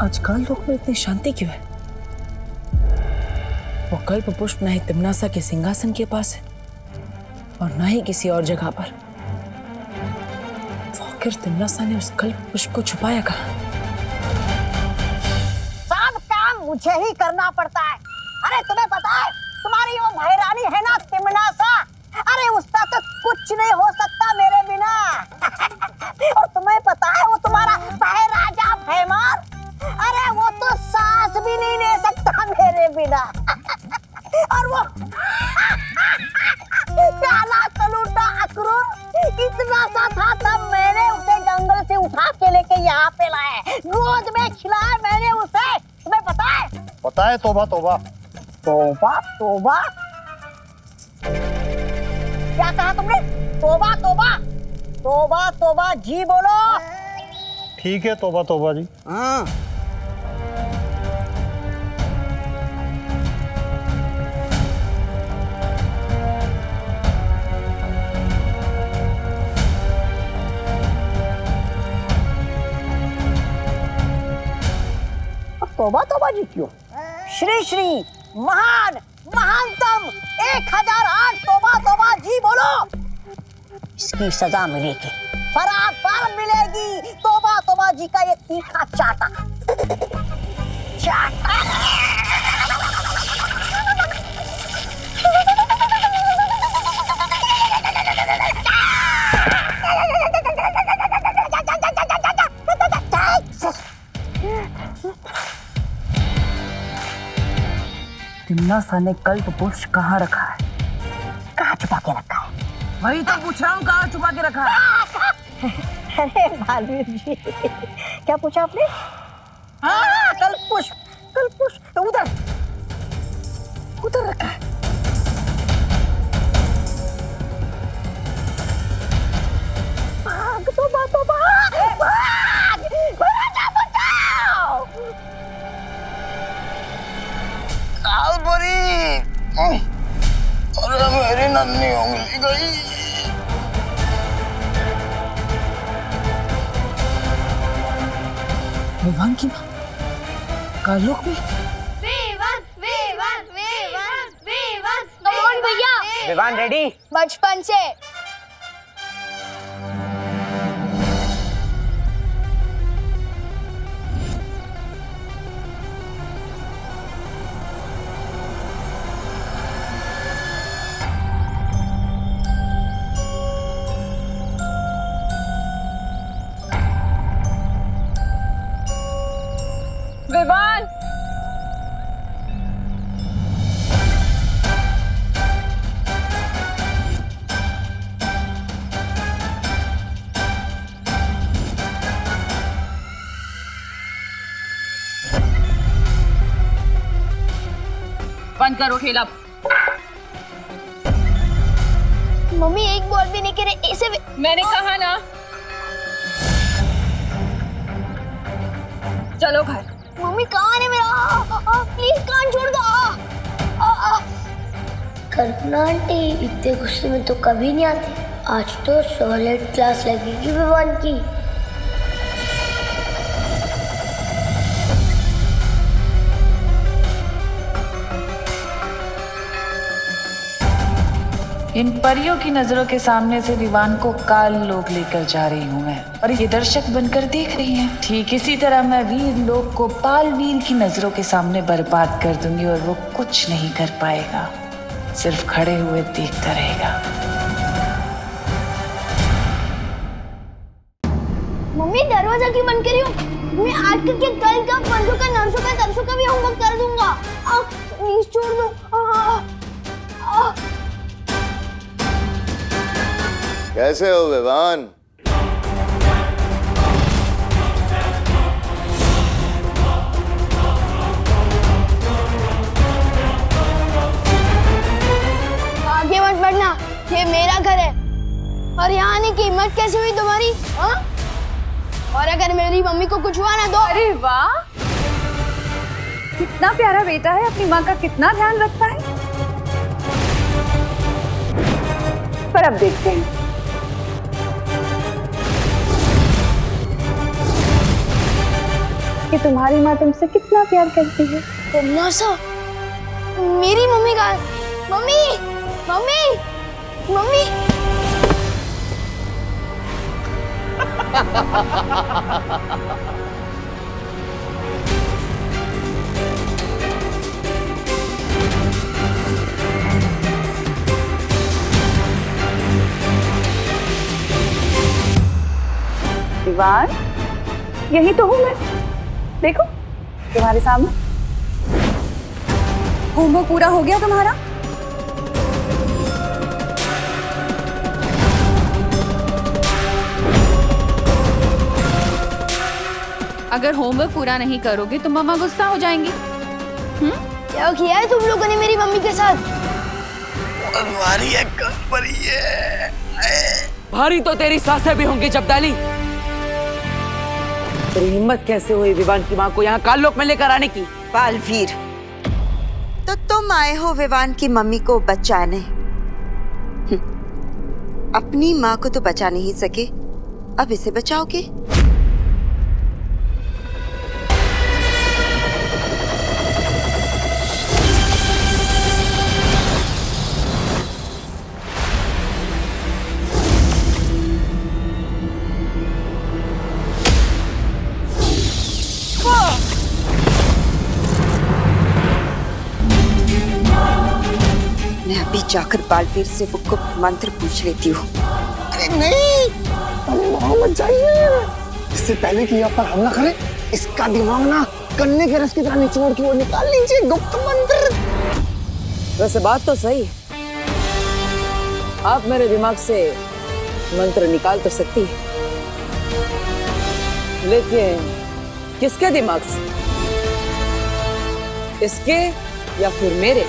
आज काल लोक में इतनी शांति क्यों है? वो कल्प पुष्प ना ही तिम्नासा के सिंहासन के पास है और ना ही किसी और जगह पर। आखिर तिम्नासा ने उस कल्प पुष्प को छुपाया कहाँ? सब काम मुझे ही करना पड़ता है। अरे तुम्हें पता है तुम्हारी वो महारानी है ना तिम्नासा, अरे उसका तो कुछ नहीं हो सकता मेरे बिना। और तुम्हें पता है वो तुम्हारा राजा भैमार, अरे वो तो सांस भी नहीं ले सकता मेरे बिना। और वो काला कलूटा अक्रूर इतना सा था तब मैंने उसे जंगल से उठा के लेके यहाँ पे लाया, गोद में खिलाया मैंने उसे। तुम्हें पता है? पता है। तौबा तौबा तौबा तौबा क्या कहा तुमने? तौबा तौबा तौबा तौबा जी बोलो। ठीक है, तौबा तौबा जी। हाँ तौबा तौबा जी क्यों? श्री श्री महान महानतम 1008 तौबा तौबा जी बोलो। इसकी सजा मिलेगी, बराबर मिलेगी। तौबा तौबा जी का ये तीखा चाटा चाटा। तिम्नासा ने कल्प पुष्प कहाँ रखा है? कहाँ छुपा के रखा है? वही तो पूछ रहा हूँ, कहाँ छुपा के रखा है? अरे बालवीर जी, क्या पूछा आपने? हाँ कल्प पुष्प उधर उधर रखा है। भाग तौबा तौबा, भाग, बचाओ बचाओ। कालपुरी, अरे मेरी नन्ही उंगली गई। विवान की माँ कालोक में? कौन भैया? विवान रेडी? बचपन से। विवान, बंद करो खेल अब। मम्मी एक बॉल भी नहीं करे ऐसे मैंने कहा ना, चलो घर। मम्मी कान है मेरा, प्लीज कान छोड़ दो। कल्पना आंटी इतने गुस्से में तो कभी नहीं आती, आज तो सॉलिड क्लास लगेगी विवान की। इन परियों की नजरों के सामने से विवान को काल लोक लेकर जा रही हूँ मैं, और ये दर्शक बनकर देख रही हैं। ठीक इसी तरह मैं वीर लोक को पाल वीर की नजरों के सामने बर्बाद कर दूंगी और वो कुछ नहीं कर पाएगा, सिर्फ खड़े हुए देखता रहेगा। मम्मी दरवाजा क्यों बंद करी हो? मैं आज के कल का पंजों का नर्सों का तरसों का भी होमवर्क कर दूंगा। प्लीज छोड़ दो। कैसे हो विवान? आगे मत बढ़ना, ये मेरा घर है। और यहाँ आने की हिम्मत कैसे हुई तुम्हारी? हाँ? और अगर मेरी मम्मी को कुछ हुआ ना तो? अरे वाह, कितना प्यारा बेटा है, अपनी माँ का कितना ध्यान रखता है। पर अब देखते हैं। कि तुम्हारी माँ तुमसे कितना प्यार करती है। तमन्नासा, मेरी मम्मी का मम्मी मम्मी मम्मी दीवान, यही तो हूँ मैं। देखो तुम्हारे सामने। होमवर्क पूरा हो गया तुम्हारा? अगर होमवर्क पूरा नहीं करोगे तो मम्मा गुस्सा हो जाएंगी। क्या किया है तुम लोगों ने मेरी मम्मी के साथ? भारी है, भारी है। भारी तो तेरी सासें भी होंगी जब्दाली। तेरी हिम्मत कैसे हुई विवान की माँ को यहाँ काललोक में लेकर आने की? बालवीर, तो तुम आए हो विवान की मम्मी को बचाने। अपनी माँ को तो बचा नहीं सके, अब इसे बचाओगे? मैं अभी जाकर बालवीर से वो गुप्त मंत्र पूछ लेती हूँ। अरे नहीं, मत जाइए। इससे पहले कि आप पर हमला करे, इसका दिमाग ना गन्ने के रस की तरह निचोड़ के वो निकाल लीजिए गुप्त मंत्र। वैसे बात तो सही है, आप मेरे दिमाग से मंत्र निकाल तो सकती है, लेकिन किसके दिमाग से? इसके या फिर मेरे?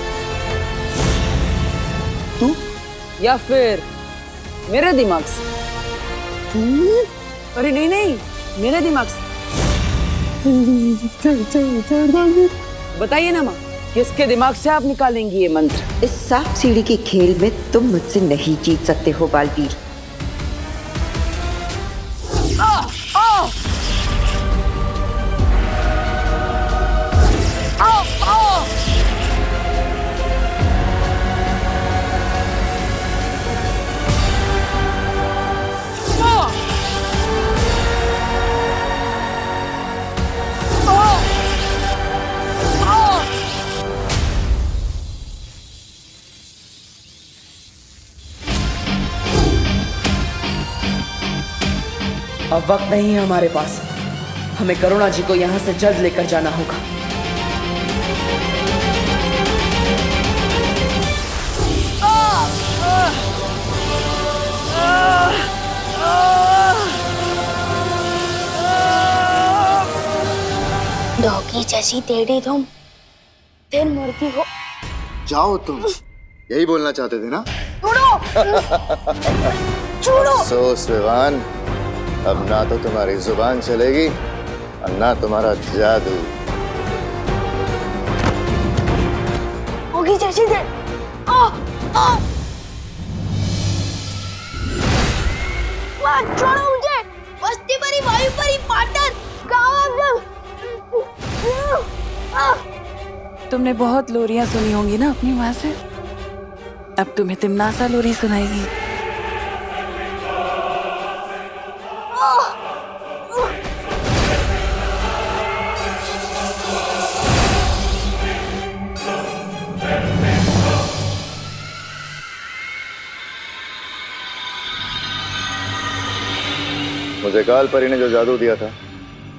तू या फिर मेरे दिमाग से? अरे नहीं नहीं, मेरे दिमाग से। बताइए ना माँ, किसके दिमाग से आप निकालेंगी ये मंत्र? इस सांप सीढ़ी के खेल में तुम मुझसे नहीं जीत सकते हो बालवीर। अब वक्त नहीं है हमारे पास, हमें करुणा जी को यहाँ से जल्द लेकर जाना होगा। डॉगी जैसी टेढ़ी तुम फिर मुड़ती हो। जाओ तुम, यही बोलना चाहते थे ना? छोड़ो। अफसोस विवान, अब ना तो तुम्हारी जुबान चलेगी और ना तुम्हारा जादू। होगी जैसी दे। छोड़ो मुझे। बस्ती परी, वायु परी, पार्टनर, कहाँ आप? तुमने बहुत लोरियां सुनी होंगी ना अपनी माँ से, अब तुम्हें तिमनासा लोरी सुनाएगी। मुझे काल परी ने जो जादू दिया था,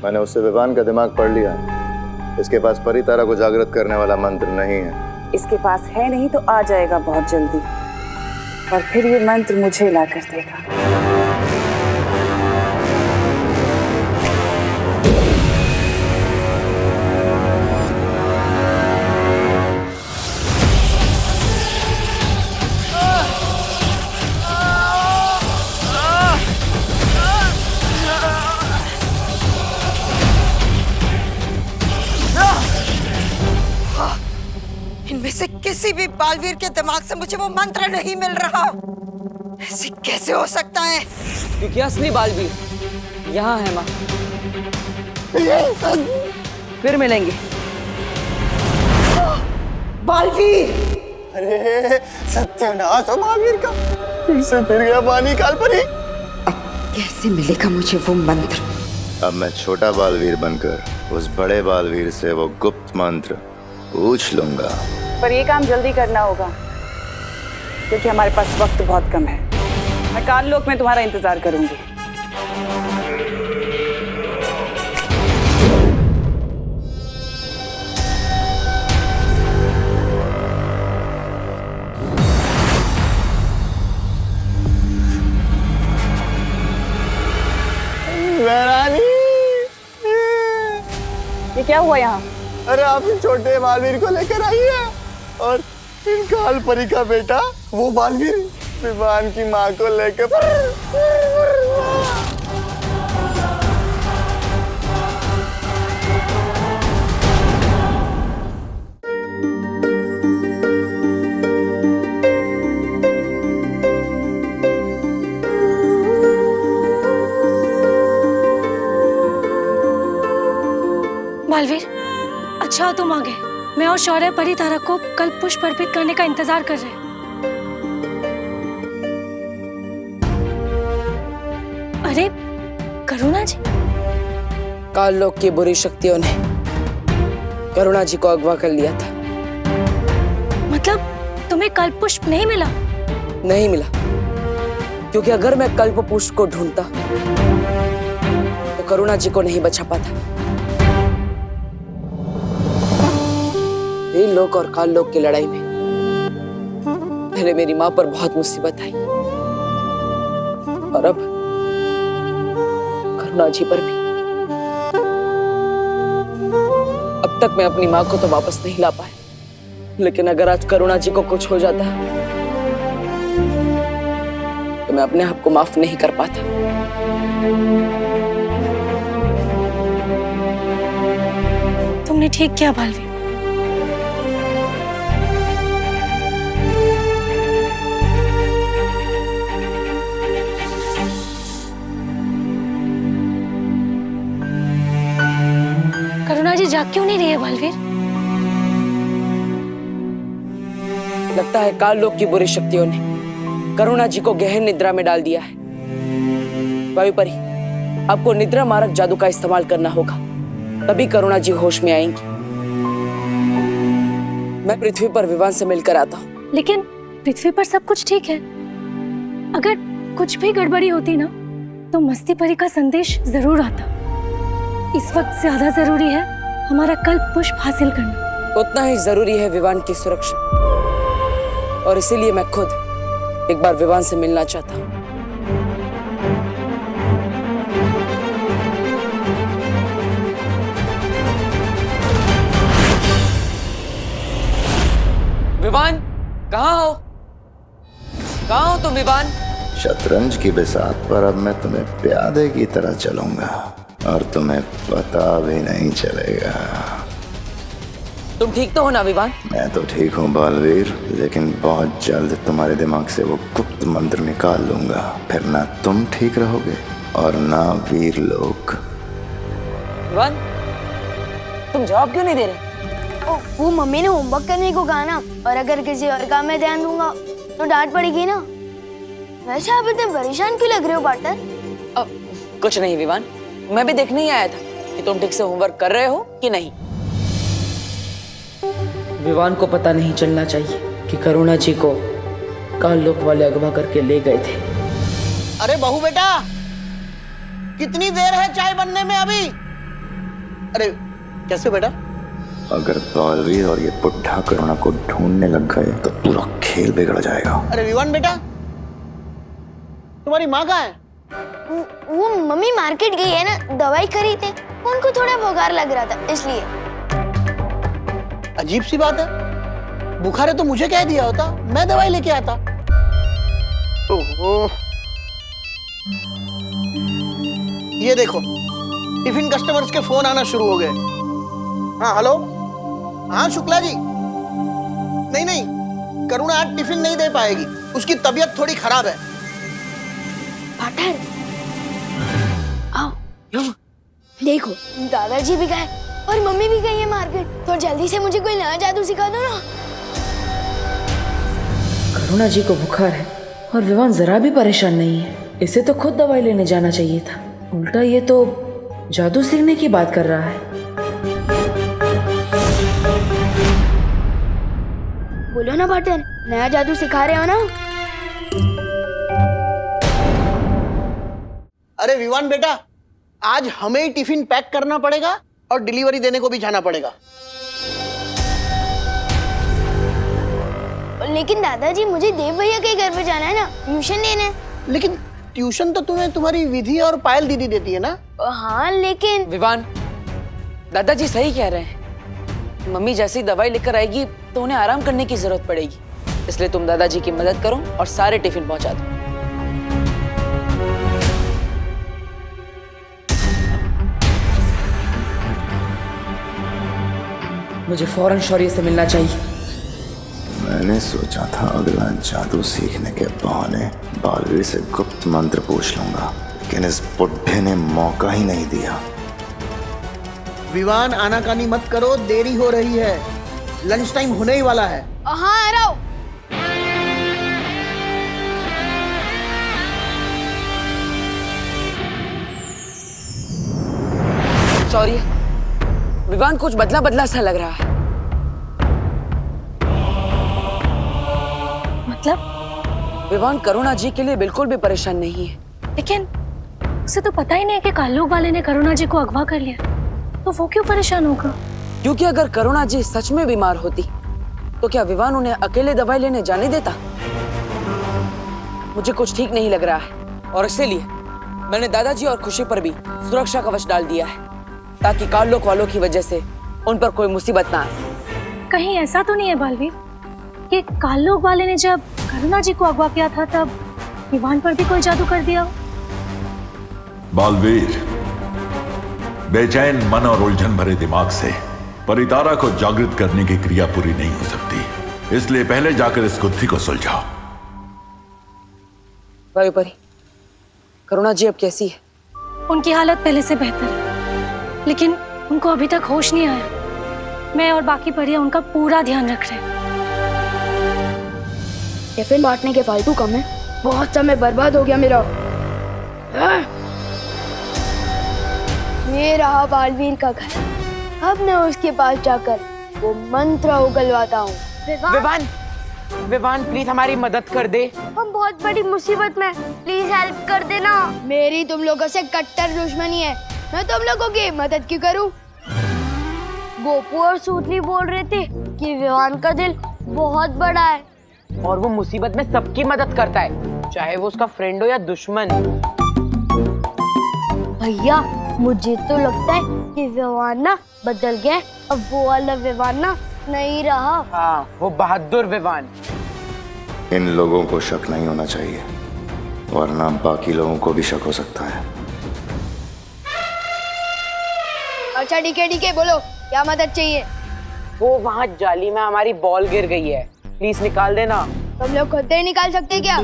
मैंने उससे विवान का दिमाग पढ़ लिया है। इसके पास परितारा को जागृत करने वाला मंत्र नहीं है। इसके पास है नहीं तो आ जाएगा बहुत जल्दी, और फिर ये मंत्र मुझे ला कर देगा। इनमें से किसी भी बालवीर के दिमाग से मुझे वो मंत्र नहीं मिल रहा। ऐसे कैसे हो सकता है? क्योंकि असली बालवीर यहाँ है माँ। फिर मिलेंगे। बालवीर! अरे सत्यानाश हो बालवीर का, फिर से फिर गया पानी कालपरी। कैसे मिलेगा मुझे वो मंत्र? अब मैं छोटा बालवीर बनकर उस बड़े बालवीर से वो गुप्त मंत्र पूछ लूंगा। पर ये काम जल्दी करना होगा क्योंकि हमारे पास वक्त बहुत कम है। मैं काल लोक में तुम्हारा इंतजार करूंगी। ये क्या हुआ यहाँ? अरे आप इस छोटे बालवीर को लेकर आई है और इन काल परी का बेटा वो बालवीर विवान की माँ को लेकर। बालवीर, अच्छा तुम आ गए। मैं और शौर्य परितारा को कल पुष्प अर्पित करने का इंतजार कर रहे हैं। अरे करुणा जी! काल लोक की बुरी शक्तियों ने करुणा जी को अगवा कर लिया था। मतलब तुम्हें कल्प पुष्प नहीं मिला? नहीं मिला, क्योंकि अगर मैं कल्प पुष्प को ढूंढता तो करुणा जी को नहीं बचा पाता। वीर लोक और काल लोक की लड़ाई में पहले मेरी मां पर बहुत मुसीबत आई और अब करुणा जी पर भी। अब तक मैं अपनी मां को तो वापस नहीं ला पाया, लेकिन अगर आज करुणा जी को कुछ हो जाता तो मैं अपने आप को माफ नहीं कर पाता। तुमने ठीक किया बालवीर। करुणा जी जाग क्यों नहीं रही है बालवीर? लगता है काल लोक की बुरी शक्तियों ने करुणा जी को गहन निद्रा में डाल दिया है। वायु परी, आपको निद्रा मारक जादू का इस्तेमाल करना होगा, तभी करुणा जी होश में आएंगी। मैं पृथ्वी पर विवान से मिलकर आता हूँ। लेकिन पृथ्वी पर सब कुछ ठीक है। अगर कुछ भी गड़बड़ी होती ना तो मस्ती परी का संदेश जरूर आता। इस वक्त ज्यादा जरूरी है हमारा कल्प पुष्प हासिल करना। उतना ही जरूरी है विवान की सुरक्षा, और इसीलिए मैं खुद एक बार विवान से मिलना चाहता हूँ। विवान, कहाँ हो? कहाँ हो तुम विवान? शतरंज की बिसात पर अब मैं तुम्हें प्यादे की तरह चलूंगा और तुम्हें पता भी नहीं चलेगा। तुम ठीक तो हो ना विवान? मैं तो ठीक हूँ बालवीर, लेकिन बहुत जल्द तुम्हारे दिमाग से वो गुप्त मंत्र निकाल लूंगा। फिर ना तुम ठीक रहोगे और ना वीर लोग। विवान, तुम जवाब क्यों नहीं दे रहे? वो मम्मी ने होमवर्क करने को कहा ना, और अगर किसी और काम में ध्यान दूंगा तो डांट पड़ेगी ना। वैसे आप इतने परेशान क्यों लग रहे हो पार्टनर? कुछ नहीं विवान, मैं भी देखने ही आया था कि तुम ठीक से होमवर्क कर रहे हो कि नहीं। विवान को पता नहीं चलना चाहिए कि करुणा जी को काल लोक वाले अगवा करके ले गए थे। अरे बहू बेटा, कितनी देर है चाय बनने में अभी? अरे कैसे बेटा? अगर बालवीर और ये बुढ़ा करुणा को ढूंढने लग गए तो पूरा खेल बिगड़ जाएगा। अरे विवान बेटा, तुम्हारी माँ कहाँ है? वो मम्मी मार्केट गई है ना, दवाई खरीदे। उनको थोड़ा बुखार लग रहा था इसलिए। अजीब सी बात है, बुखार है तो मुझे कह दिया होता, मैं दवाई लेके आता। ओहो, ये देखो टिफिन कस्टमर्स के फोन आना शुरू हो गए। हाँ हेलो, हाँ शुक्ला जी। नहीं नहीं, करुणा आज टिफिन नहीं दे पाएगी, उसकी तबीयत थोड़ी खराब है। पार्टनर आओ, देखो दादाजी भी गए और मम्मी भी गई है मार्केट, तो जल्दी से मुझे कोई नया जादू सिखा दो ना। करुणा जी को बुखार है और विवान जरा भी परेशान नहीं है। इसे तो खुद दवाई लेने जाना चाहिए था, उल्टा ये तो जादू सीखने की बात कर रहा है। बोलो ना पार्टनर, नया जादू सिखा रहे हो ना। अरे विवान बेटा, आज हमें ही टिफिन पैक करना पड़ेगा और डिलीवरी देने को भी जाना पड़ेगा। लेकिन दादाजी, मुझे देव भैया के घर पे जाना है ना, ट्यूशन लेने। लेकिन ट्यूशन तो तुम्हें तुम्हारी विधि और पायल दीदी देती है ना। हाँ लेकिन विवान, दादाजी सही कह रहे हैं। मम्मी जैसे ही दवाई लेकर आएगी तो उन्हें आराम करने की जरूरत पड़ेगी, इसलिए तुम दादाजी की मदद करो और सारे टिफिन पहुंचा दो। मुझे फौरन शौर्य से मिलना चाहिए। मैंने सोचा था अगला जादू सीखने के बहाने बालवीर से गुप्त मंत्र पूछ लूंगा, लेकिन इस बुढ़े ने मौका ही नहीं दिया। विवान, आनाकानी मत करो, देरी हो रही है, लंच टाइम होने ही वाला है। हाँ आ रहा हूँ। शौर्य, विवान कुछ बदला बदला सा लग रहा है। मतलब? विवान करुणा जी के लिए बिल्कुल भी परेशान नहीं है। लेकिन उसे तो पता ही नहीं है कि काल्लोग वाले ने करुणा जी को अगवा कर लिया, तो वो क्यों परेशान होगा? क्योंकि अगर करुणा जी सच में बीमार होती तो क्या विवान उन्हें अकेले दवाई लेने जाने देता? मुझे कुछ ठीक नहीं लग रहा है और इसीलिए मैंने दादाजी और खुशी पर भी सुरक्षा कवच डाल दिया है, ताकि काल्लोग वालों की वजह से उन पर कोई मुसीबत ना आए। कहीं ऐसा तो नहीं है बालवीर कि काल्लोग वाले ने जब करुणा जी को अगवा किया था तब विवान पर भी कोई जादू कर दिया हो? बालवीर, बेचैन मन और उलझन भरे दिमाग से परितारा को जागृत करने की क्रिया पूरी नहीं हो सकती, इसलिए पहले जाकर इस गुत्थी को सुलझाओ। वायुपरी, करुणा जी अब कैसी है? उनकी हालत पहले से बेहतर है, लेकिन उनको अभी तक होश नहीं आया। मैं और बाकी परियां उनका पूरा ध्यान रख रहे हैं। टिफिन बांटने के फालतू काम में बहुत समय बर्बाद हो गया मेरा। ये रहा बालवीर का घर, अब मैं उसके पास जाकर वो मंत्र उगलवाता हूँ। विवान, विवान प्लीज हमारी मदद कर दे, हम बहुत बड़ी मुसीबत में, प्लीज हेल्प कर देना। मेरी तुम लोगों से कट्टर दुश्मनी है, मैं तुम लोगों की मदद क्यों करूं? गोपू और सूतली बोल रहे थे कि विवान का दिल बहुत बड़ा है और वो मुसीबत में सबकी मदद करता है, चाहे वो उसका फ्रेंड हो या दुश्मन। भैया, मुझे तो लगता है कि विवान ना बदल गया, अब वो वाला विवान ना नहीं रहा। हाँ, वो बहादुर विवान। इन लोगों को शक नहीं होना चाहिए, वरना बाकी लोगों को भी शक हो सकता है। अच्छा ठीक है, बोलो क्या मदद चाहिए? वो वहाँ जाली में हमारी बॉल गिर गई है, प्लीज निकाल देना। तुम लोग खुद ही निकाल सकते क्या?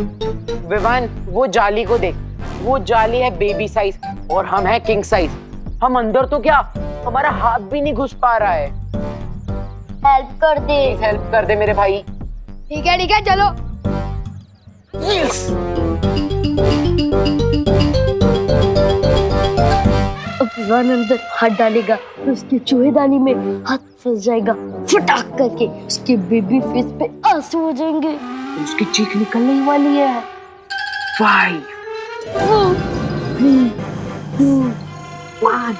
विवान, वो जाली को देख, वो जाली है बेबी साइज और हम है किंग साइज। हम अंदर तो क्या, हमारा हाथ भी नहीं घुस पा रहा है। हेल्प कर दे। प्लीज हेल्प कर दे मेरे भाई। ठीक है, चलो। अब विवान अंदर हाथ डालेगा तो उसके चूहेदानी में हाथ फंस जाएगा, फटाक करके उसके बेबी फेस पे आंसू हो जाएंगे, उसकी चीख निकलने ही वाली है। 5 4 3 2 1।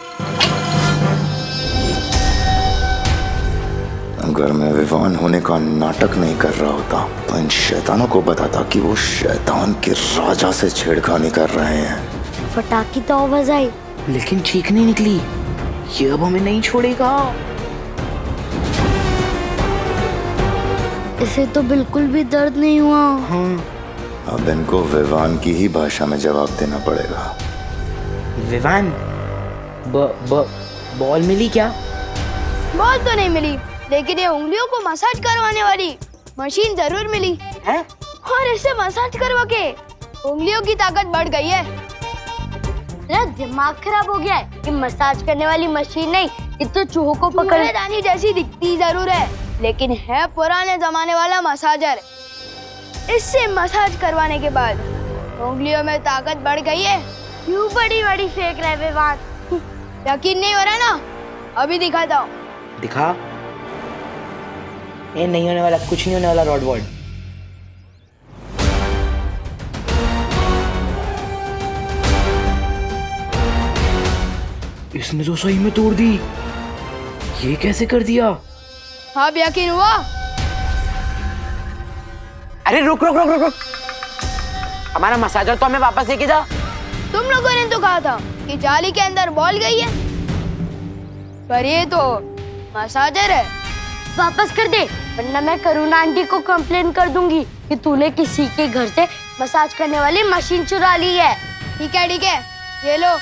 अगर मैं विवान होने का नाटक नहीं कर रहा होता तो इन शैतानों को बताता कि वो शैतान के राजा से छेड़खानी कर रहे हैं। फटाकी तो आवाज आई, लेकिन चीख नहीं निकली। ये अब हमें नहीं छोड़ेगा। इसे तो बिल्कुल भी दर्द नहीं हुआ। हाँ। अब इनको विवान की ही भाषा में जवाब देना पड़ेगा। विवान, बॉल मिली क्या? बॉल तो नहीं मिली, लेकिन ये उंगलियों को मसाज करवाने वाली मशीन जरूर मिली है, और इससे मसाज करवा के उंगलियों की ताकत बढ़ गई है। मेरा दिमाग खराब हो गया है कि मसाज करने वाली मशीन नहीं, ये तो चूहों को पकड़दानी जैसी दिखती जरूर है, लेकिन है पुराने जमाने वाला मसाजर। इससे मसाज करवाने के बाद उंगलियों में ताकत बढ़ गई है। क्यों बड़ी बड़ी फेंक रहे विवान? यकीन नहीं हो रहा ना? अभी दिखाता हूँ। दिखा। ये नहीं होने वाला, कुछ नहीं होने वाला रॉड वॉर्ड। इसने तो सही में तोड़ दी। ये कैसे कर दिया? हाँ, अब यकीन हुआ? अरे रुक रुक रुक रुक रुक, हमारा मसाजर तो हमें वापस लेके जा। तुम लोगों ने तो कहा था कि जाली के अंदर बॉल गई है, पर ये तो मसाजर है। वापस कर दे, वरना मैं करुणा आंटी को कंप्लेन कर दूंगी कि तूने किसी के घर से मसाज करने वाली मशीन चुरा ली है। ठीक है, ये लो।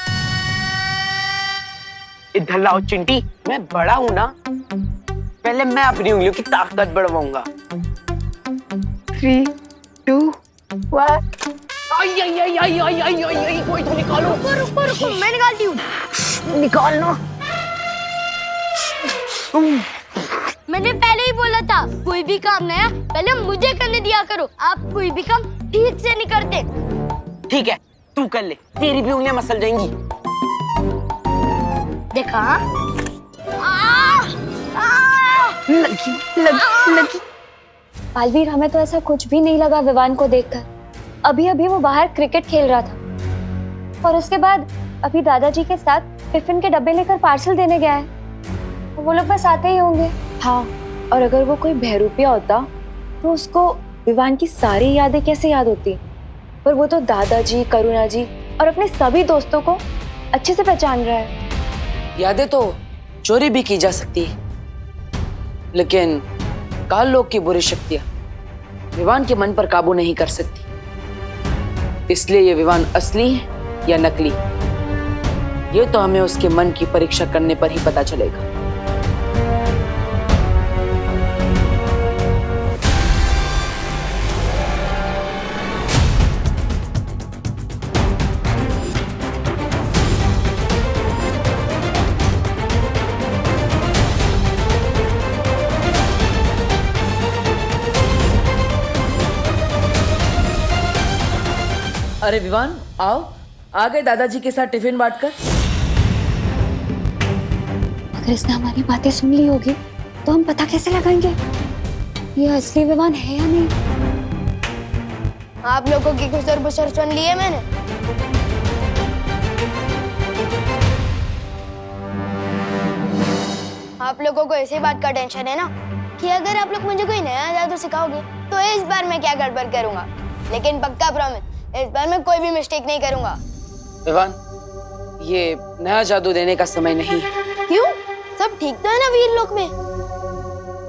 इधर लाओ चिंटी, मैं बड़ा हूँ ना, पहले मैं अपनी उंगलियों की ताकत बढ़वाऊंगा। 3, 2, 1। कोई तो निकालो। रुको, मैं निकालती हूँ। निकालना। मैंने पहले ही बोला था, कोई भी काम नया पहले मुझे करने दिया करो। आप कोई भी काम ठीक से नहीं करते। ठीक है, तू कर ले, तेरी भी उंगलियां मसल जाएंगी। देखा? लगी। बालवीर, हमें तो ऐसा कुछ भी नहीं लगा विवान को देखकर। अभी अभी वो बाहर क्रिकेट खेल रहा था और उसके बाद अभी दादाजी के साथ टिफिन के डब्बे लेकर पार्सल देने गया है। वो लोग बस आते ही होंगे। हाँ, और अगर वो कोई बहरूपिया होता तो उसको विवान की सारी यादें कैसे याद होती? पर वो तो दादाजी, करुणा जी और अपने सभी दोस्तों को अच्छे से पहचान रहा है। यादें तो चोरी भी की जा सकती है, लेकिन काल लोग की बुरी शक्तियां विवान के मन पर काबू नहीं कर सकती। इसलिए ये विवान असली है या नकली, ये तो हमें उसके मन की परीक्षा करने पर ही पता चलेगा। अरे विवान, आओ, आ गए दादाजी के साथ टिफिन बांटकर। अगर इसने हमारी बातें सुन ली होगी तो हम पता कैसे लगाएंगे ये असली विवान है या नहीं? आप लोगों की गुजर बसर सुन ली है मैंने। आप लोगों को इसी बात का टेंशन है ना कि अगर आप लोग मुझे कोई नया जादू सिखाओगे तो इस बार मैं क्या गड़बड़ करूंगा, लेकिन पक्का प्रॉमिस, इस बार मैं कोई भी मिस्टेक नहीं करूंगा। विवान, ये नया जादू देने का समय नहीं है। क्यों? सब ठीक तो है ना वीर लोक में?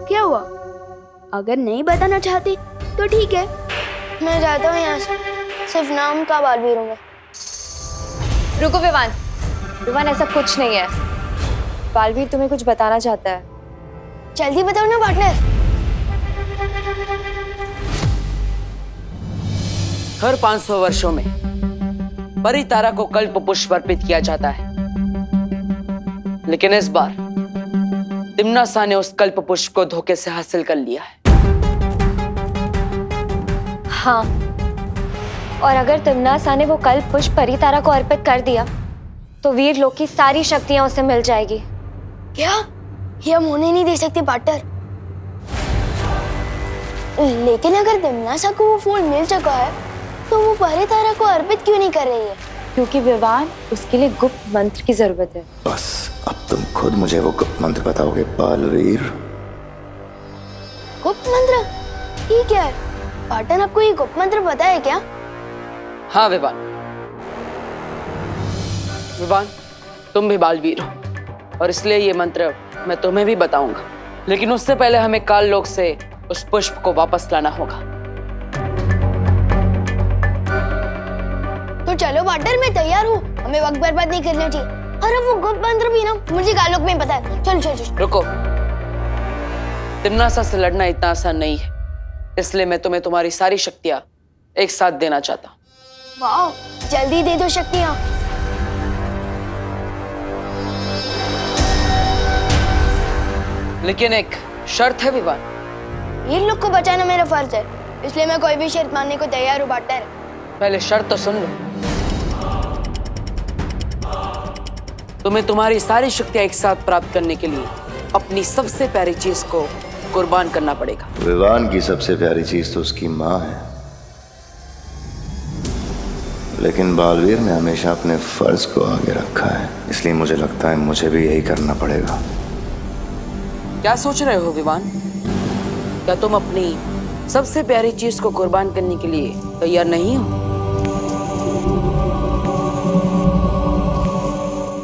क्या हुआ? अगर नहीं बताना चाहती तो ठीक है, मैं जाता हूँ यहाँ से। सिर्फ नाम का बालवीर हूँ मैं। रुको विवान, विवान ऐसा कुछ नहीं है। बालवीर तुम्हें कुछ बताना चाहता है। जल्दी बताओ ना पार्टनर। हर 500 वर्षों में परी तारा को कल्प पुष्प अर्पित किया जाता है, लेकिन इस बार तिम्नासा ने उस कल्प पुष्प को धोखे से हासिल कर लिया है। हाँ, और अगर तिम्नासा ने वो कल्प पुष्प परी तारा को अर्पित कर दिया तो वीर लोक की सारी शक्तियां उसे मिल जाएगी। क्या? ये हम होने नहीं दे सकते पार्टनर। लेकिन अगर तिम्नासा को वो फूल मिल चुका है तो वो परी तारा को अर्पित क्यों नहीं कर रही है? क्योंकि विवान, उसके लिए गुप्त मंत्र की जरूरत है। बस अब तुम खुद मुझे वो गुप्त मंत्र बताओगे बालवीर। गुप्त मंत्र? ठीक है पार्टनर, आपको ये गुप्त मंत्र पता है क्या? हाँ विवान, विवान तुम भी बालवीर हो और इसलिए ये मंत्र मैं तुम्हें भी बताऊंगा, लेकिन उससे पहले हमें काल लोक से उस पुष्प को वापस लाना होगा। तो चलो पार्टनर, मैं तैयार हूँ। हमें वक्त बर्बाद नहीं करना चाहिए। अरे वो गुप्त मंत्र भी ना मुझे काल लोक में पता है। चलो चलो चलो। रुको, तिम्नासा से लड़ना इतना आसान नहीं है, इसलिए मैं तुम्हें तुम्हारी सारी शक्तियां एक साथ देना चाहता हूँ। वाह, जल्दी दे दो शक्तियां। लेकिन एक शर्त है विवान। वीर लोग को बचाना मेरा फर्ज है, इसलिए मैं कोई भी शर्त मानने को तैयार हूँ पार्टनर। पहले शर्त तो सुन लो। तुम्हें तुम्हारी सारी शक्तियां एक साथ प्राप्त करने के लिए अपनी सबसे प्यारी चीज को कुर्बान करना पड़ेगा। विवान की सबसे प्यारी चीज तो उसकी माँ है, लेकिन बालवीर ने हमेशा अपने फर्ज को आगे रखा है, इसलिए मुझे लगता है मुझे भी यही करना पड़ेगा। क्या सोच रहे हो विवान? क्या तुम अपनी सबसे प्यारी चीज को कुर्बान करने के लिए तैयार नहीं हो?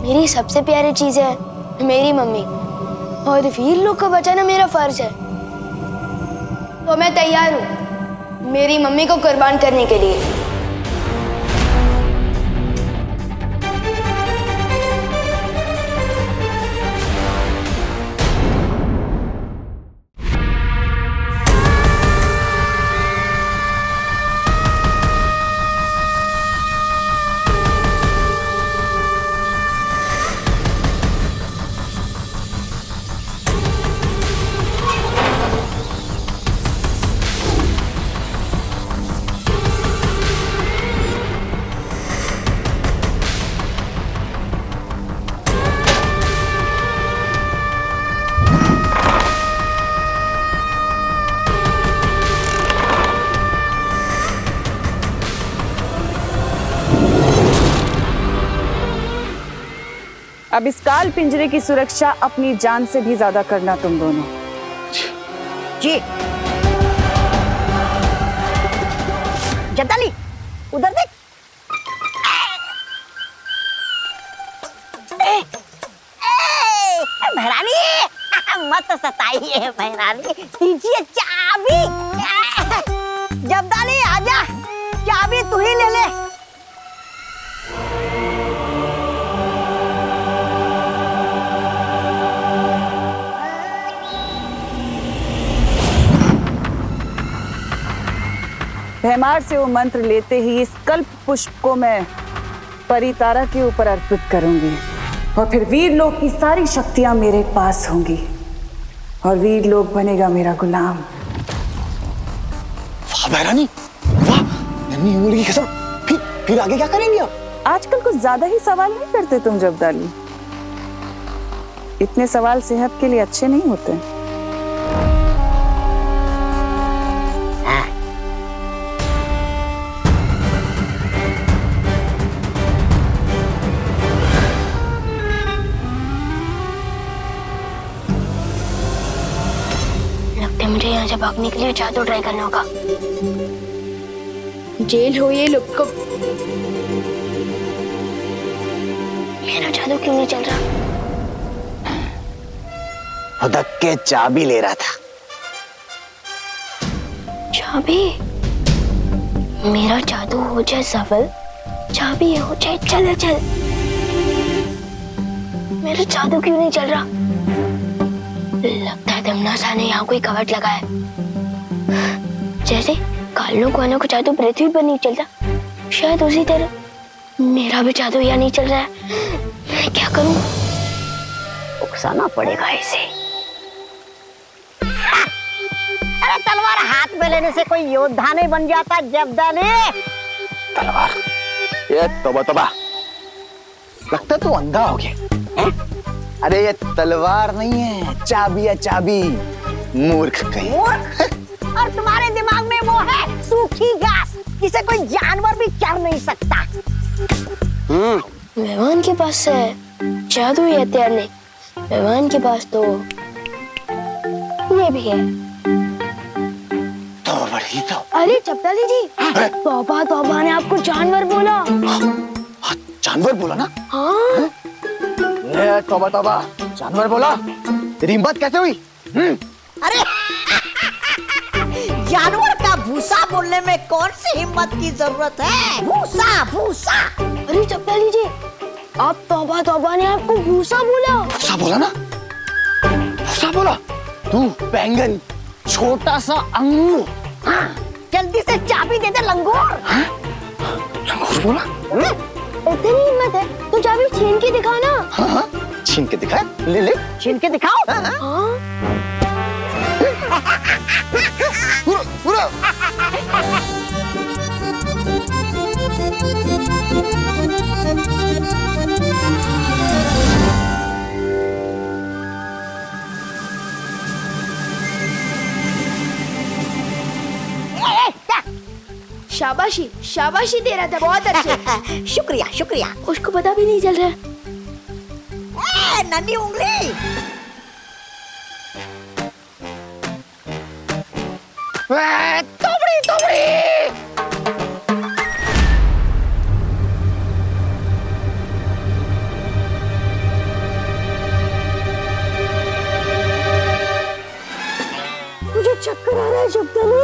मेरी सबसे प्यारी चीज है मेरी मम्मी, और वीर लोग को बचाना मेरा फर्ज है, तो मैं तैयार हूँ मेरी मम्मी को कुर्बान करने के लिए। अब इस काल पिंजरे की सुरक्षा अपनी जान से भी ज्यादा करना तुम दोनों। जी जब्दाली, उधर देख। महरानी मत सताइए महरानी, दीजिए चाबी। जब्दाली आजा, चाबी तू ही ले ले। भैमार से वो मंत्र लेते ही इस कल्प पुष्प को मैं परितारा के ऊपर अर्पित करूंगी, और फिर वीर लोक की सारी शक्तियां मेरे पास होंगी, और वीर लोक बनेगा मेरा गुलाम। वाह महरानी, वाह नन्ही उंगली की कसम। फिर आगे क्या करेंगे आप? आजकल कुछ ज्यादा ही सवाल नहीं करते तुम जब्दाली, इतने सवाल सेहत के लिए अच्छे नहीं होते। मुझे यहाँ से भागने के लिए जादू ट्राई करना होगा। जेल हो ये लोग को। मेरा जादू क्यों नहीं चल रहा? हुदक के चाबी ले रहा था। चाबी? मेरा जादू हो जाए सफल, चाबी हो जाए चल चल। मेरा जादू क्यों नहीं चल रहा? लगता है दमनासा ने यहाँ कोई कवट लगाया, जैसे कालनों कानों का जादू पृथ्वी पर नहीं चलता, शायद उसी तरह मेरा भी जादू यहाँ नहीं चल रहा है। मैं क्या करूं? उकसाना पड़ेगा इसे। अरे तलवार हाथ में लेने से कोई योद्धा नहीं बन जाता जब्दाली। तलवार? ये तौबा तौबा, लगता तू अंधा हो गया। अरे ये तलवार नहीं है, चाबी है चाबी। मूर्ख कहीं। मूर्ख? और तुम्हारे दिमाग में वो है सूखी घास, जिसे कोई जानवर भी चढ़ नहीं सकता। मेहमान के पास है जादू या हथियार नहीं, मेहमान के पास तो ये भी है। तो बड़ी तो। अरे जब्दाली जी, तौबा तौबा ने आपको जानवर बोला। हाँ, जानवर बोला ना? हाँ। तौबा तौबा, जानवर बोला? तेरी हिम्मत कैसे हुई? अरे जानवर का भूसा बोलने में कौन सी हिम्मत की जरूरत है? भूसा भूसा। अरे जब्दाली जी, आप तौबा तौबा ने आपको भूसा बोला। भूसा बोला ना? भूसा बोला? तू बैंगन, छोटा सा अंगूर। हाँ, जल्दी से चाबी दे दे लंगूर। हाँ? लंगूर बोला? इतनी हिम्मत है तो चाबी छीन के दिखाना। हाँ, छीन के दिखा। ले ले, छीन के दिखाओ। हाँ। शाबाशी शाबाशी दे रहा था, बहुत अच्छे। शुक्रिया शुक्रिया। उसको पता भी नहीं चल रहा। नन्ही उंगली। तोबड़ी तोबड़ी। मुझे चक्कर आ रहा है शब्दानी।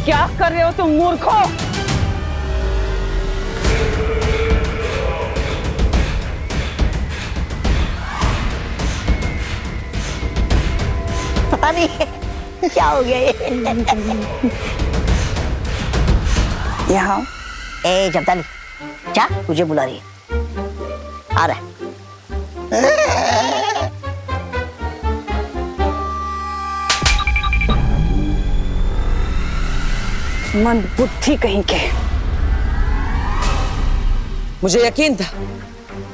क्या कर रहे हो तुम मूर्खों? पता नहीं क्या हो गया ये। यहाँ ए जब्दाली, क्या तुझे बुला रही है? आ रहा मंद बुद्धि कहीं के। मुझे यकीन था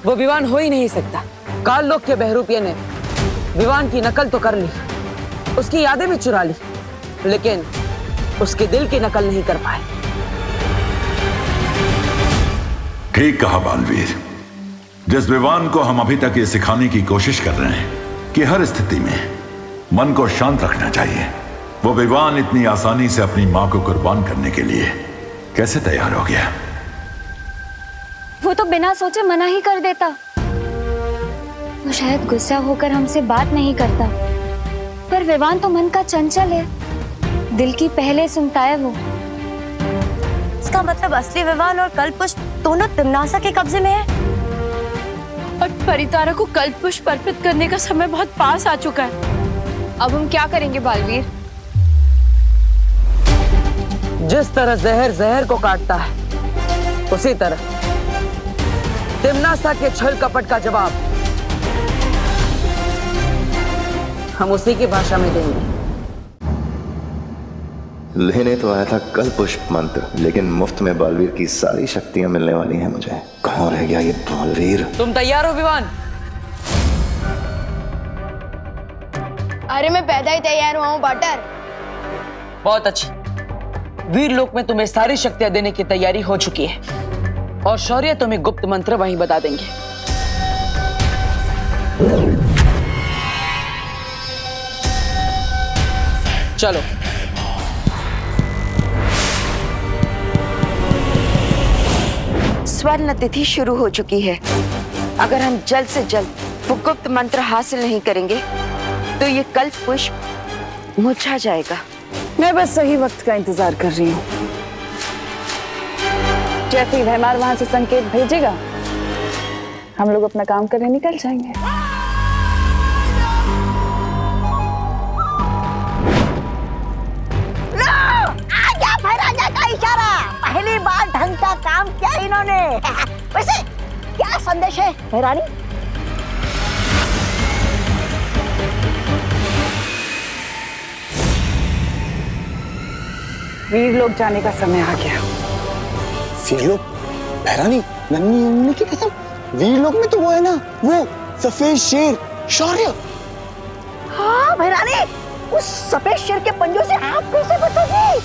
वो विवान हो ही नहीं सकता। काल लोक के बहरूपिये ने विवान की नकल तो कर ली, उसकी यादें भी चुरा ली, लेकिन उसके दिल की नकल नहीं कर पाए। ठीक कहा बालवीर। जिस विवान को हम अभी तक ये सिखाने की कोशिश कर रहे हैं कि हर स्थिति में मन को शांत रखना चाहिए, वो विवान इतनी आसानी से अपनी मां को कुर्बान करने के लिए कैसे तैयार हो गया? वो तो बिना सोचे मना ही कर देता। वो शायद गुस्सा होकर हमसे बात नहीं करता, पर विवान तो मन का चंचल है, दिल की पहले सुनता है वो। इसका मतलब असली विवान और कल्पपुष्प दोनों तिम्नासा के कब्जे में है। और परितारा को कल्पपुष्प अर्पित करने का समय बहुत पास आ चुका है। अब हम क्या करेंगे बालवीर? जिस तरह जहर जहर को काटता है, उसी तरह तिम्नासा के छल कपट का जवाब हम उसी की भाषा में देंगे। लेने तो आया था कल पुष्प मंत्र, लेकिन मुफ्त में बालवीर की सारी शक्तियां मिलने वाली हैं मुझे। कहाँ रह गया ये बालवीर? तुम तैयार हो विवान? अरे मैं पैदा ही तैयार हुआ हूँ बटर। बहुत अच्छी। वीर लोक में तुम्हें सारी शक्तियां देने की तैयारी हो चुकी है, और शौर्य तुम्हें गुप्त मंत्र वहीं बता देंगे। चलो। स्वर्ण तिथि शुरू हो चुकी है। अगर हम जल्द से जल्द वो गुप्त मंत्र हासिल नहीं करेंगे तो ये कल्प पुष्प मुरझा जाएगा। मैं बस सही वक्त का इंतजार कर रही हूँ। जैसे ही भैमार वहां से संकेत भेजेगा, हम लोग अपना काम करने निकल जाएंगे। आजा भैराजा का इशारा। पहली बार ढंग का काम किया इन्होंने। वैसे क्या संदेश है भैरानी? वीर लोग जाने का समय आ गया। वीर लोग? भैरानी, नन्ही उंगली की कसम, वीर लोग में तो वो है ना, वो सफेद शेर शौर्य। हाँ भैरानी, उस सफेद शेर के पंजों से आप कैसे बचोगी?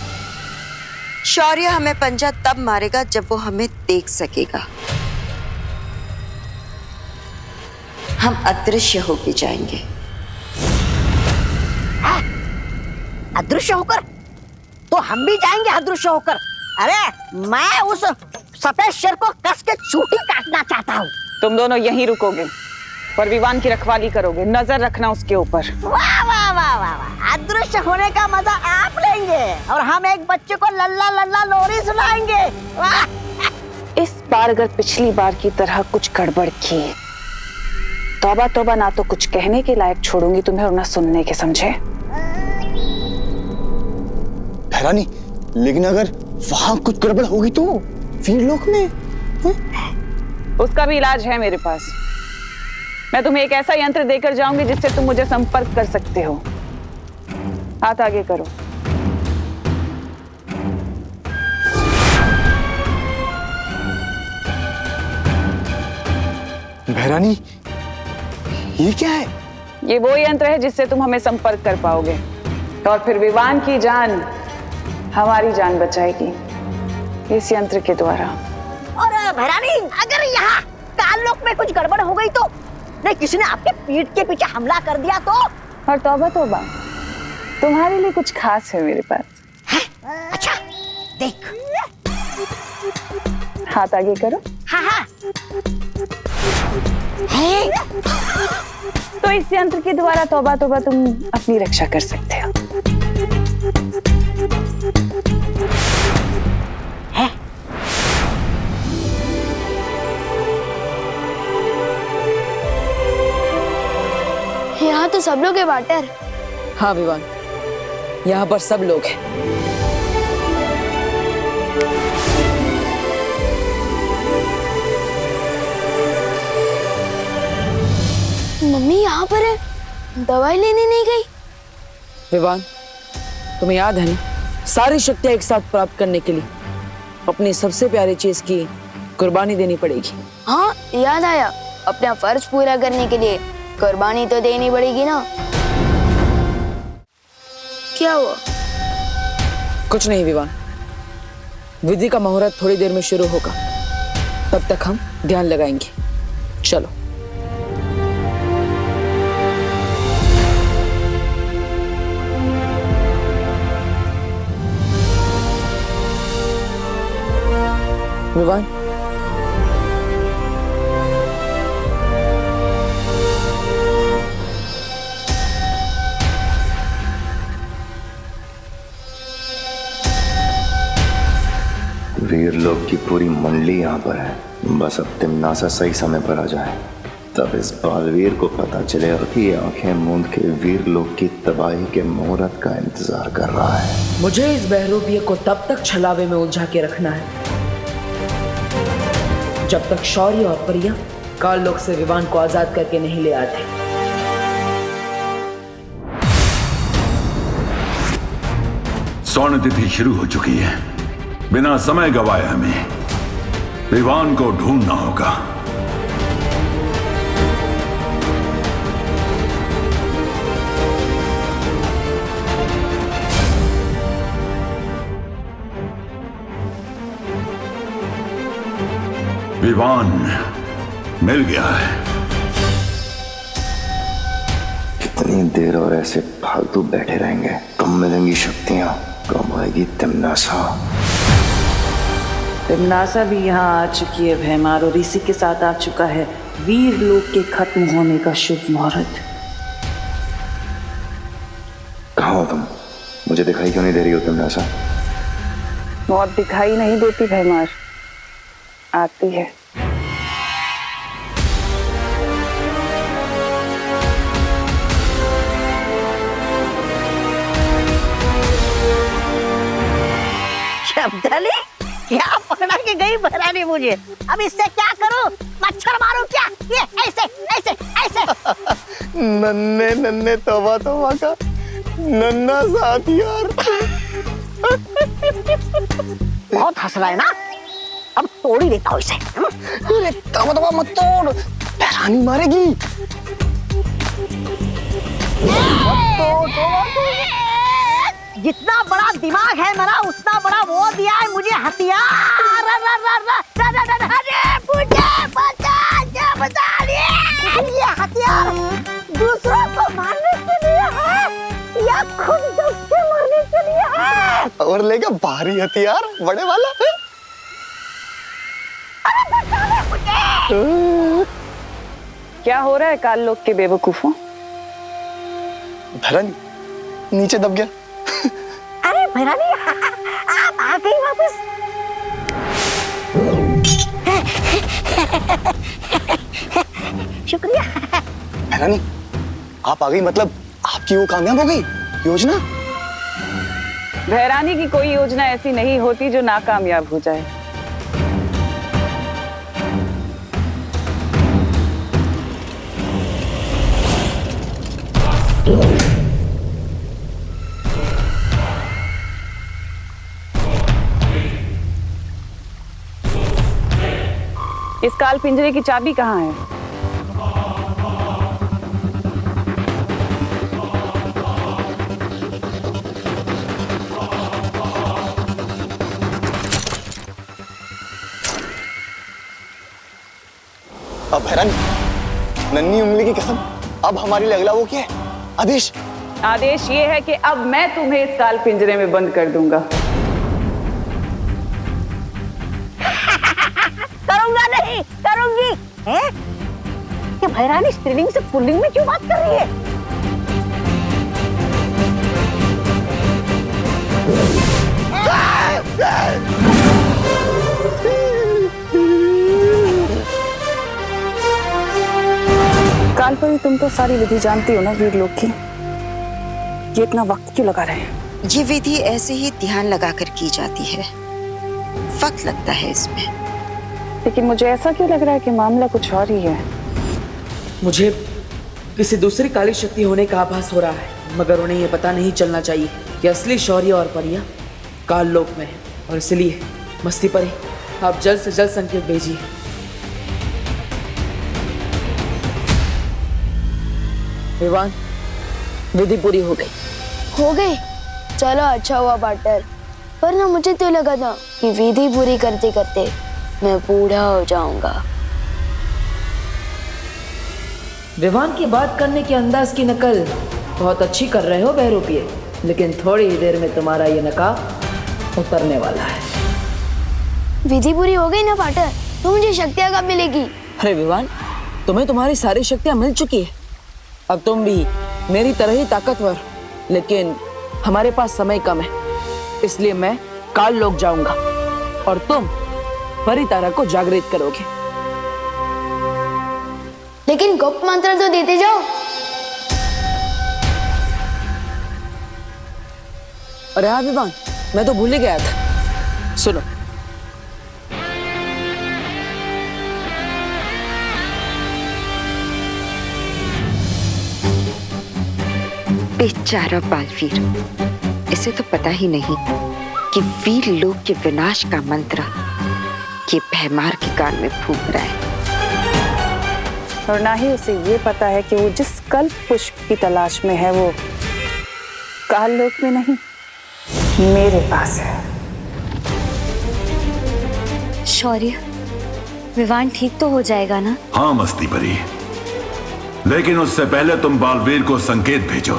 शौर्य हमें पंजा तब मारेगा जब वो हमें देख सकेगा। हम अदृश्य होके जाएंगे। अदृश्य होकर? तो हम भी जाएंगे अदृश्य होकर। अरे मैं उस सफेद शेर को कस के चूटी काटना चाहता हूँ। तुम दोनों यहीं रुकोगे, पर विवान की रखवाली करोगे, नजर रखना उसके ऊपर। वाह वाह वाह वाह वाह, अदृश्य होने का मजा आप लेंगे और हम एक बच्चे को लल्ला लल्ला लोरी सुनाएंगे। वाह! इस बार अगर पिछली बार की तरह कुछ गड़बड़ की, तौबा तौबा, ना तो कुछ कहने के लायक छोड़ूंगी तुम्हें और ना सुनने के, समझे? भैरानी, लेकिन अगर वहां कुछ गड़बड़ होगी तो वीरलोक में उसका भी इलाज है मेरे पास। मैं तुम्हें एक ऐसा यंत्र देकर जाऊंगी जिससे तुम मुझे संपर्क कर सकते हो। हाथ आगे करो। भैरानी, ये क्या है? ये वो यंत्र है जिससे तुम हमें संपर्क कर पाओगे और फिर विवान की जान हमारी जान बचाएगी इस यंत्र के द्वारा। और भैरानी, अगर यहाँ काललोक में कुछ गड़बड़ हो गई तो, नहीं किसी ने आपके पीठ के पीछे हमला कर दिया तो? और तौबा तौबा, तुम्हारे लिए कुछ खास है मेरे पास। अच्छा, देख। हाथ आगे करो। हाँ हाँ। तो इस यंत्र के द्वारा तौबा तौबा तुम अपनी रक्षा कर सकते हो। यहाँ तो सब लोग है वाटर। हाँ विवान, यहाँ पर सब लोग हैं। मम्मी यहाँ पर है, दवाई लेने नहीं गई। विवान, तुम्हें याद है ना, सारी शक्तियां एक साथ प्राप्त करने के लिए अपनी सबसे प्यारी चीज की कुर्बानी देनी पड़ेगी। हाँ याद आया, अपना फर्ज पूरा करने के लिए कुर्बानी तो देनी पड़ेगी ना। क्या हुआ? कुछ नहीं विवान, विधि का मुहूर्त थोड़ी देर में शुरू होगा, तब तक हम ध्यान लगाएंगे। चलो। विवान, वीरलोक की पूरी मंडली यहाँ पर है। बस अब तिम्नासा सही समय पर आ जाए, तब इस बालवीर को पता चलेगा कि ये आंखें मूंद के वीरलोक की तबाही के मुहूर्त का इंतजार कर रहा है। मुझे इस बहरूपिये को तब तक छलावे में उलझा के रखना है जब तक शौर्य और परियां काललोक से विवान को आजाद करके नहीं ले आते। स्वर्ण तिथि शुरू हो चुकी है। बिना समय गवाए हमें विवान को ढूंढना होगा। विवान मिल गया है। कितनी देर और ऐसे फालतू बैठे रहेंगे? कम मिलेंगी शक्तियां, कम आएगी तिम्नासा। तिम्नासा भी यहाँ आ चुकी है भैमार, और इसी के साथ आ चुका है वीरलोक के खत्म होने का शुभ मुहूर्त। कहाँ हो तुम? मुझे दिखाई क्यों नहीं दे रही हो तिम्नासा? मौत दिखाई नहीं देती भैमार, आती है। शब्दाली, क्या पकड़ा के गई भैरानी मुझे? अब इससे क्या करूं? मच्छर मारूं क्या? ये ऐसे ऐसे ऐसे। नन्हे नन्हे तौबा तौबा का नन्हा सा हथियार। बहुत हंस रहा है ना? अब तोड़ ही देता हूँ इसे। अरे तौबा तौबा मत तोड़, भैरानी मारेगी। जितना बड़ा दिमाग है मेरा, उतना बड़ा वो दिया है मुझे हथियार। ये हथियार दूसरों को मारने के लिए है या खुद दब के मरने के लिए है? और लेगा भारी हथियार, बड़े वाला है। अरे बचा ले मुझे। क्या हो रहा है काल लोग के बेवकूफों? भैरानी नीचे दब गया। अरे भैरानी आप आ गई वापस। शुक्रिया। भैरानी आप आ गई मतलब आपकी वो कामयाब हो गई योजना? भैरानी की कोई योजना ऐसी नहीं होती जो नाकामयाब हो जाए। इस काल पिंजरे की चाबी कहाँ है? अब भैरानी नन्ही उंगली की कसम, अब हमारे लिए अगला वो क्या है? आदेश। आदेश ये है कि अब मैं तुम्हें इस काल पिंजरे में बंद कर दूंगा। करूंगा नहीं, करूंगी। हैं? ये भैरानी स्त्रीलिंग से पुल्लिंग में क्यों बात कर रही है? कालपरी, तुम तो सारी विधि जानती हो ना वीर लोग की। ये इतना वक्त क्यों लगा रहे हैं? ये विधि ऐसे ही ध्यान लगाकर की जाती है, वक्त लगता है इसमें। लेकिन मुझे ऐसा क्यों लग रहा है कि मामला कुछ और ही है? मुझे किसी दूसरी काली शक्ति होने का आभास हो रहा है, मगर उन्हें यह पता नहीं चलना चाहिए कि असली शौर्य और परियां काल लोक में है। और इसलिए मस्ती परी, आप जल्द से जल्द संकेत भेजिए। विवान, विधि पूरी हो गई। हो गई? चलो अच्छा हुआ पार्टनर, पर ना मुझे तो लगा था कि विधि पूरी करते करते मैं बूढ़ा हो जाऊंगा। विवान की बात करने के अंदाज की नकल बहुत अच्छी कर रहे हो बहरूपिये, लेकिन थोड़ी ही देर में तुम्हारा ये नकाब उतरने वाला है। विधि पूरी हो गई ना पार्टनर, तो मुझे शक्तियाँ कब मिलेगी? अरे विवान, तुम्हें तुम्हारी सारी शक्तियां मिल चुकी है। अब तुम भी मेरी तरह ही ताकतवर, लेकिन हमारे पास समय कम है, इसलिए मैं काल लोक जाऊंगा और तुम परितारा को जागृत करोगे। लेकिन गुप्त मंत्र तो देते जाओ। अरे हाँ विवान, मैं तो भूल ही गया था। सुनो, बेचारा बालवीर, इसे तो पता ही नहीं कि वीर लोक के विनाश का मंत्र ये भैमार के कान में फूंक रहा है। और ना ही उसे ये पता है कि वो जिस कल्प पुष्प की तलाश में है वो काल लोक में नहीं, मेरे पास है। शौर्य, विवान ठीक तो हो जाएगा ना? हाँ मस्ती परी, लेकिन उससे पहले तुम बालवीर को संकेत भेजो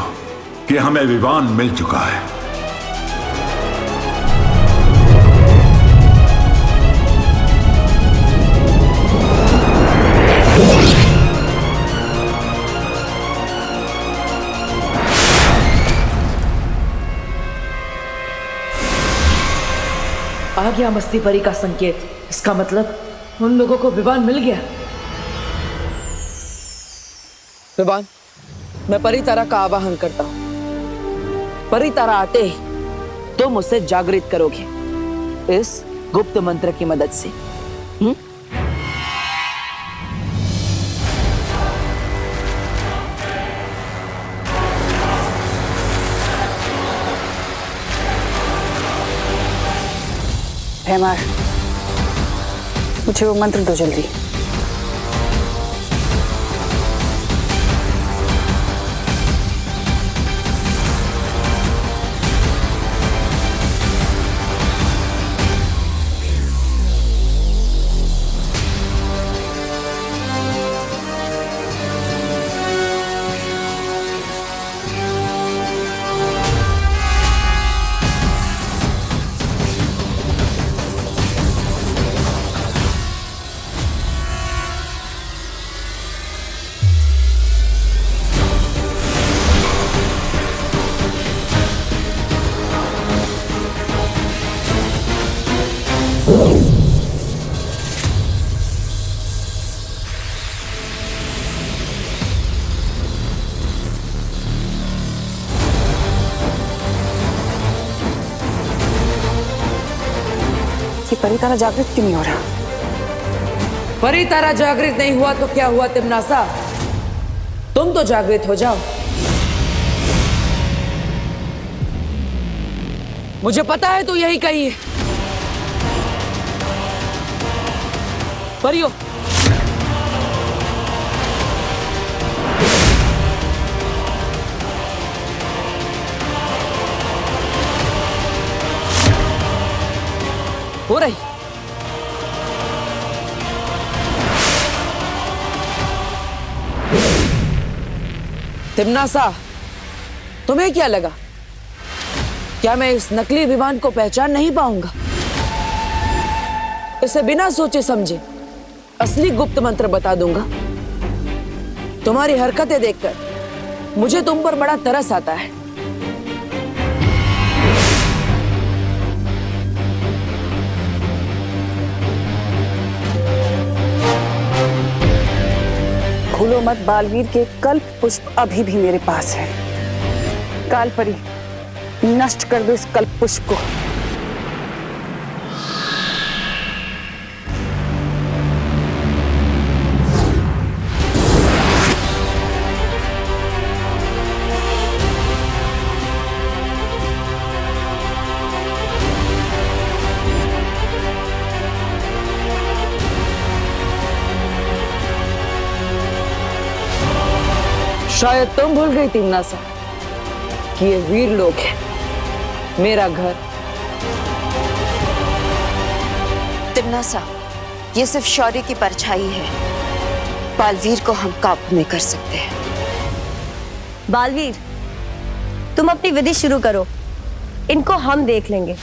कि हमें विवान मिल चुका है। आ गया मस्ती परी का संकेत। इसका मतलब उन लोगों को विवान मिल गया। विवान, मैं परितारा का आवाहन करता हूं। परितारा आते ही तुम उसे जागृत करोगे इस गुप्त मंत्र की मदद से। भैमार, मुझे वो मंत्र दो जल्दी। परितारा जागृत क्यों नहीं हो रहा? परितारा जागृत नहीं हुआ तो क्या हुआ तिमनासा? तुम तो जागृत हो जाओ। मुझे पता है तू यही कही है। परियो, हो रही। तिमनासा, तुम्हें क्या लगा? क्या मैं इस नकली विमान को पहचान नहीं पाऊंगा? इसे बिना सोचे समझे असली गुप्त मंत्र बता दूंगा। तुम्हारी हरकतें देखकर मुझे तुम पर बड़ा तरस आता है। भूलो मत, बालवीर के कल्प पुष्प अभी भी मेरे पास है। कालपरी, नष्ट कर दो इस कल्प पुष्प को। शायद तुम भूल गई तिमनासा कि ये वीर लोग हैं, मेरा घर। तिमनासा, ये सिर्फ शौर्य की परछाई है। बालवीर को हम काबू में कर सकते हैं। बालवीर, तुम अपनी विधि शुरू करो, इनको हम देख लेंगे।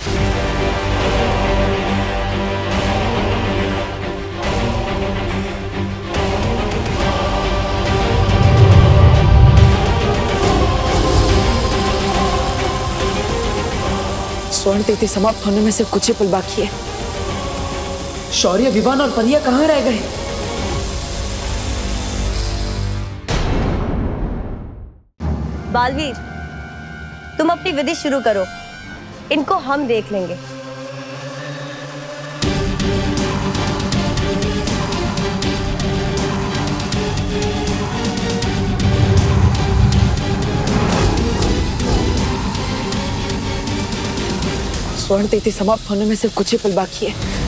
स्वर्ण तिथि समाप्त होने में सिर्फ कुछ ही पल बाकी है। शौर्य, विवान और परिया कहाँ रह गए? बालवीर, तुम अपनी विधि शुरू करो, इनको हम देख लेंगे। स्वर्ण तिथि समाप्त होने में सिर्फ कुछ ही पल बाकी है।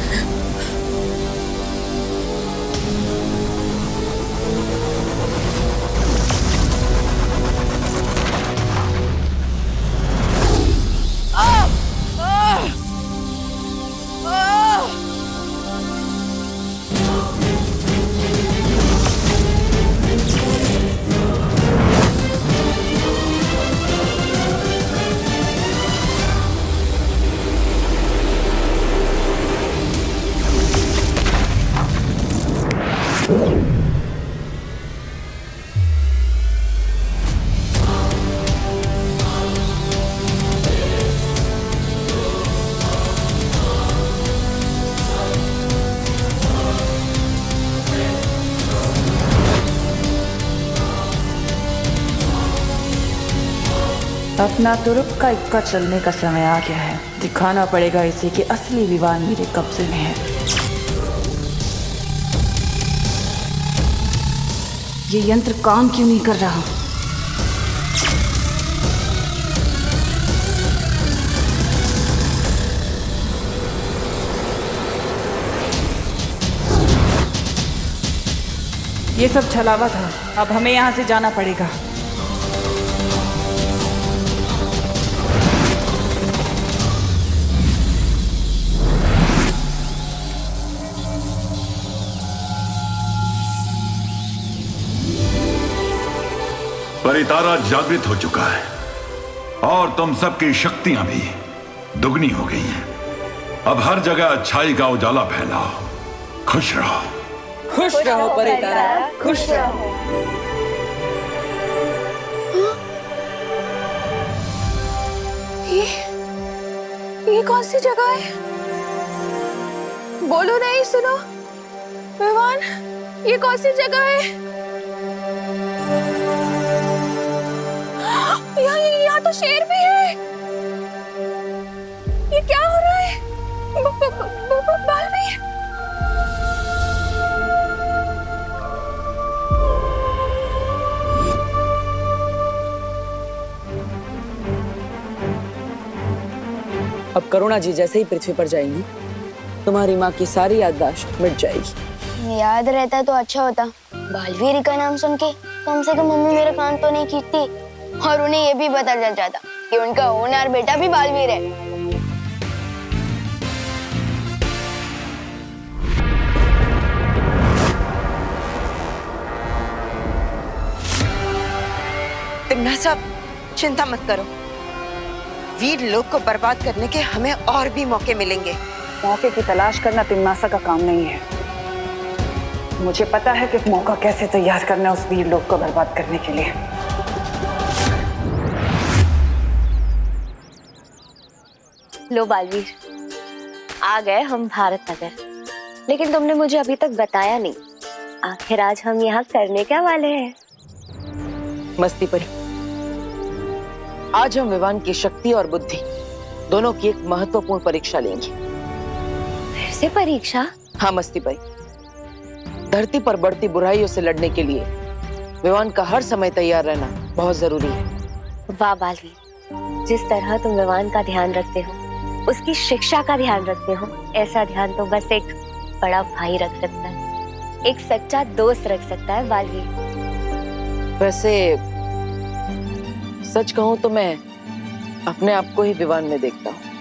अपना तुरुप का इक्का चलने का समय आ गया है। दिखाना पड़ेगा इसे कि असली विवान मेरे कब्जे में है। ये यंत्र काम क्यों नहीं कर रहा? ये सब छलावा था। अब हमें यहाँ से जाना पड़ेगा। परितारा जागृत हो चुका है और तुम सबकी शक्तियां भी दुगनी हो गई हैं। अब हर जगह अच्छाई का उजाला फैलाओ। खुश रहो। खुश रहो परितारा, खुश रहो। ये कौन सी जगह है? बोलो नहीं, सुनो विवान, ये कौन सी जगह है? यहाँ तो शेर भी है। ये क्या हो रहा है? बालवीर, अब करुणा जी जैसे ही पृथ्वी पर जाएंगी, तुम्हारी माँ की सारी याददाश्त मिट जाएगी। याद रहता तो अच्छा होता। बालवीर का नाम सुन के कम से कम मम्मी मेरे कान तो नहीं खींचती, और उन्हें ये भी पता चल जाता कि उनका होनहार बेटा भी बालवीर है। तिम्नासा, चिंता मत करो, वीर लोग को बर्बाद करने के हमें और भी मौके मिलेंगे। मौके की तलाश करना तिम्नासा का काम नहीं है। मुझे पता है कि मौका कैसे तैयार करना है उस वीर लोग को बर्बाद करने के लिए। लो बालवीर, आ गए हम भारत नगर, लेकिन तुमने मुझे अभी तक बताया नहीं, आखिर आज हम यहाँ करने क्या वाले हैं? मस्ती परी, आज हम विवान की शक्ति और बुद्धि दोनों की एक महत्वपूर्ण परीक्षा लेंगे। फिर से परीक्षा? हाँ मस्ती परी, धरती पर बढ़ती बुराइयों से लड़ने के लिए विवान का हर समय तैयार रहना बहुत जरूरी है। वाह बालवीर, जिस तरह तुम विवान का ध्यान रखते हो, उसकी शिक्षा का ध्यान रखते हो, ऐसा ध्यान तो बस एक बड़ा भाई रख सकता है, एक सच्चा दोस्त रख सकता है बालवीर। वैसे सच कहूं तो मैं अपने आप को ही विवान में देखता हूँ।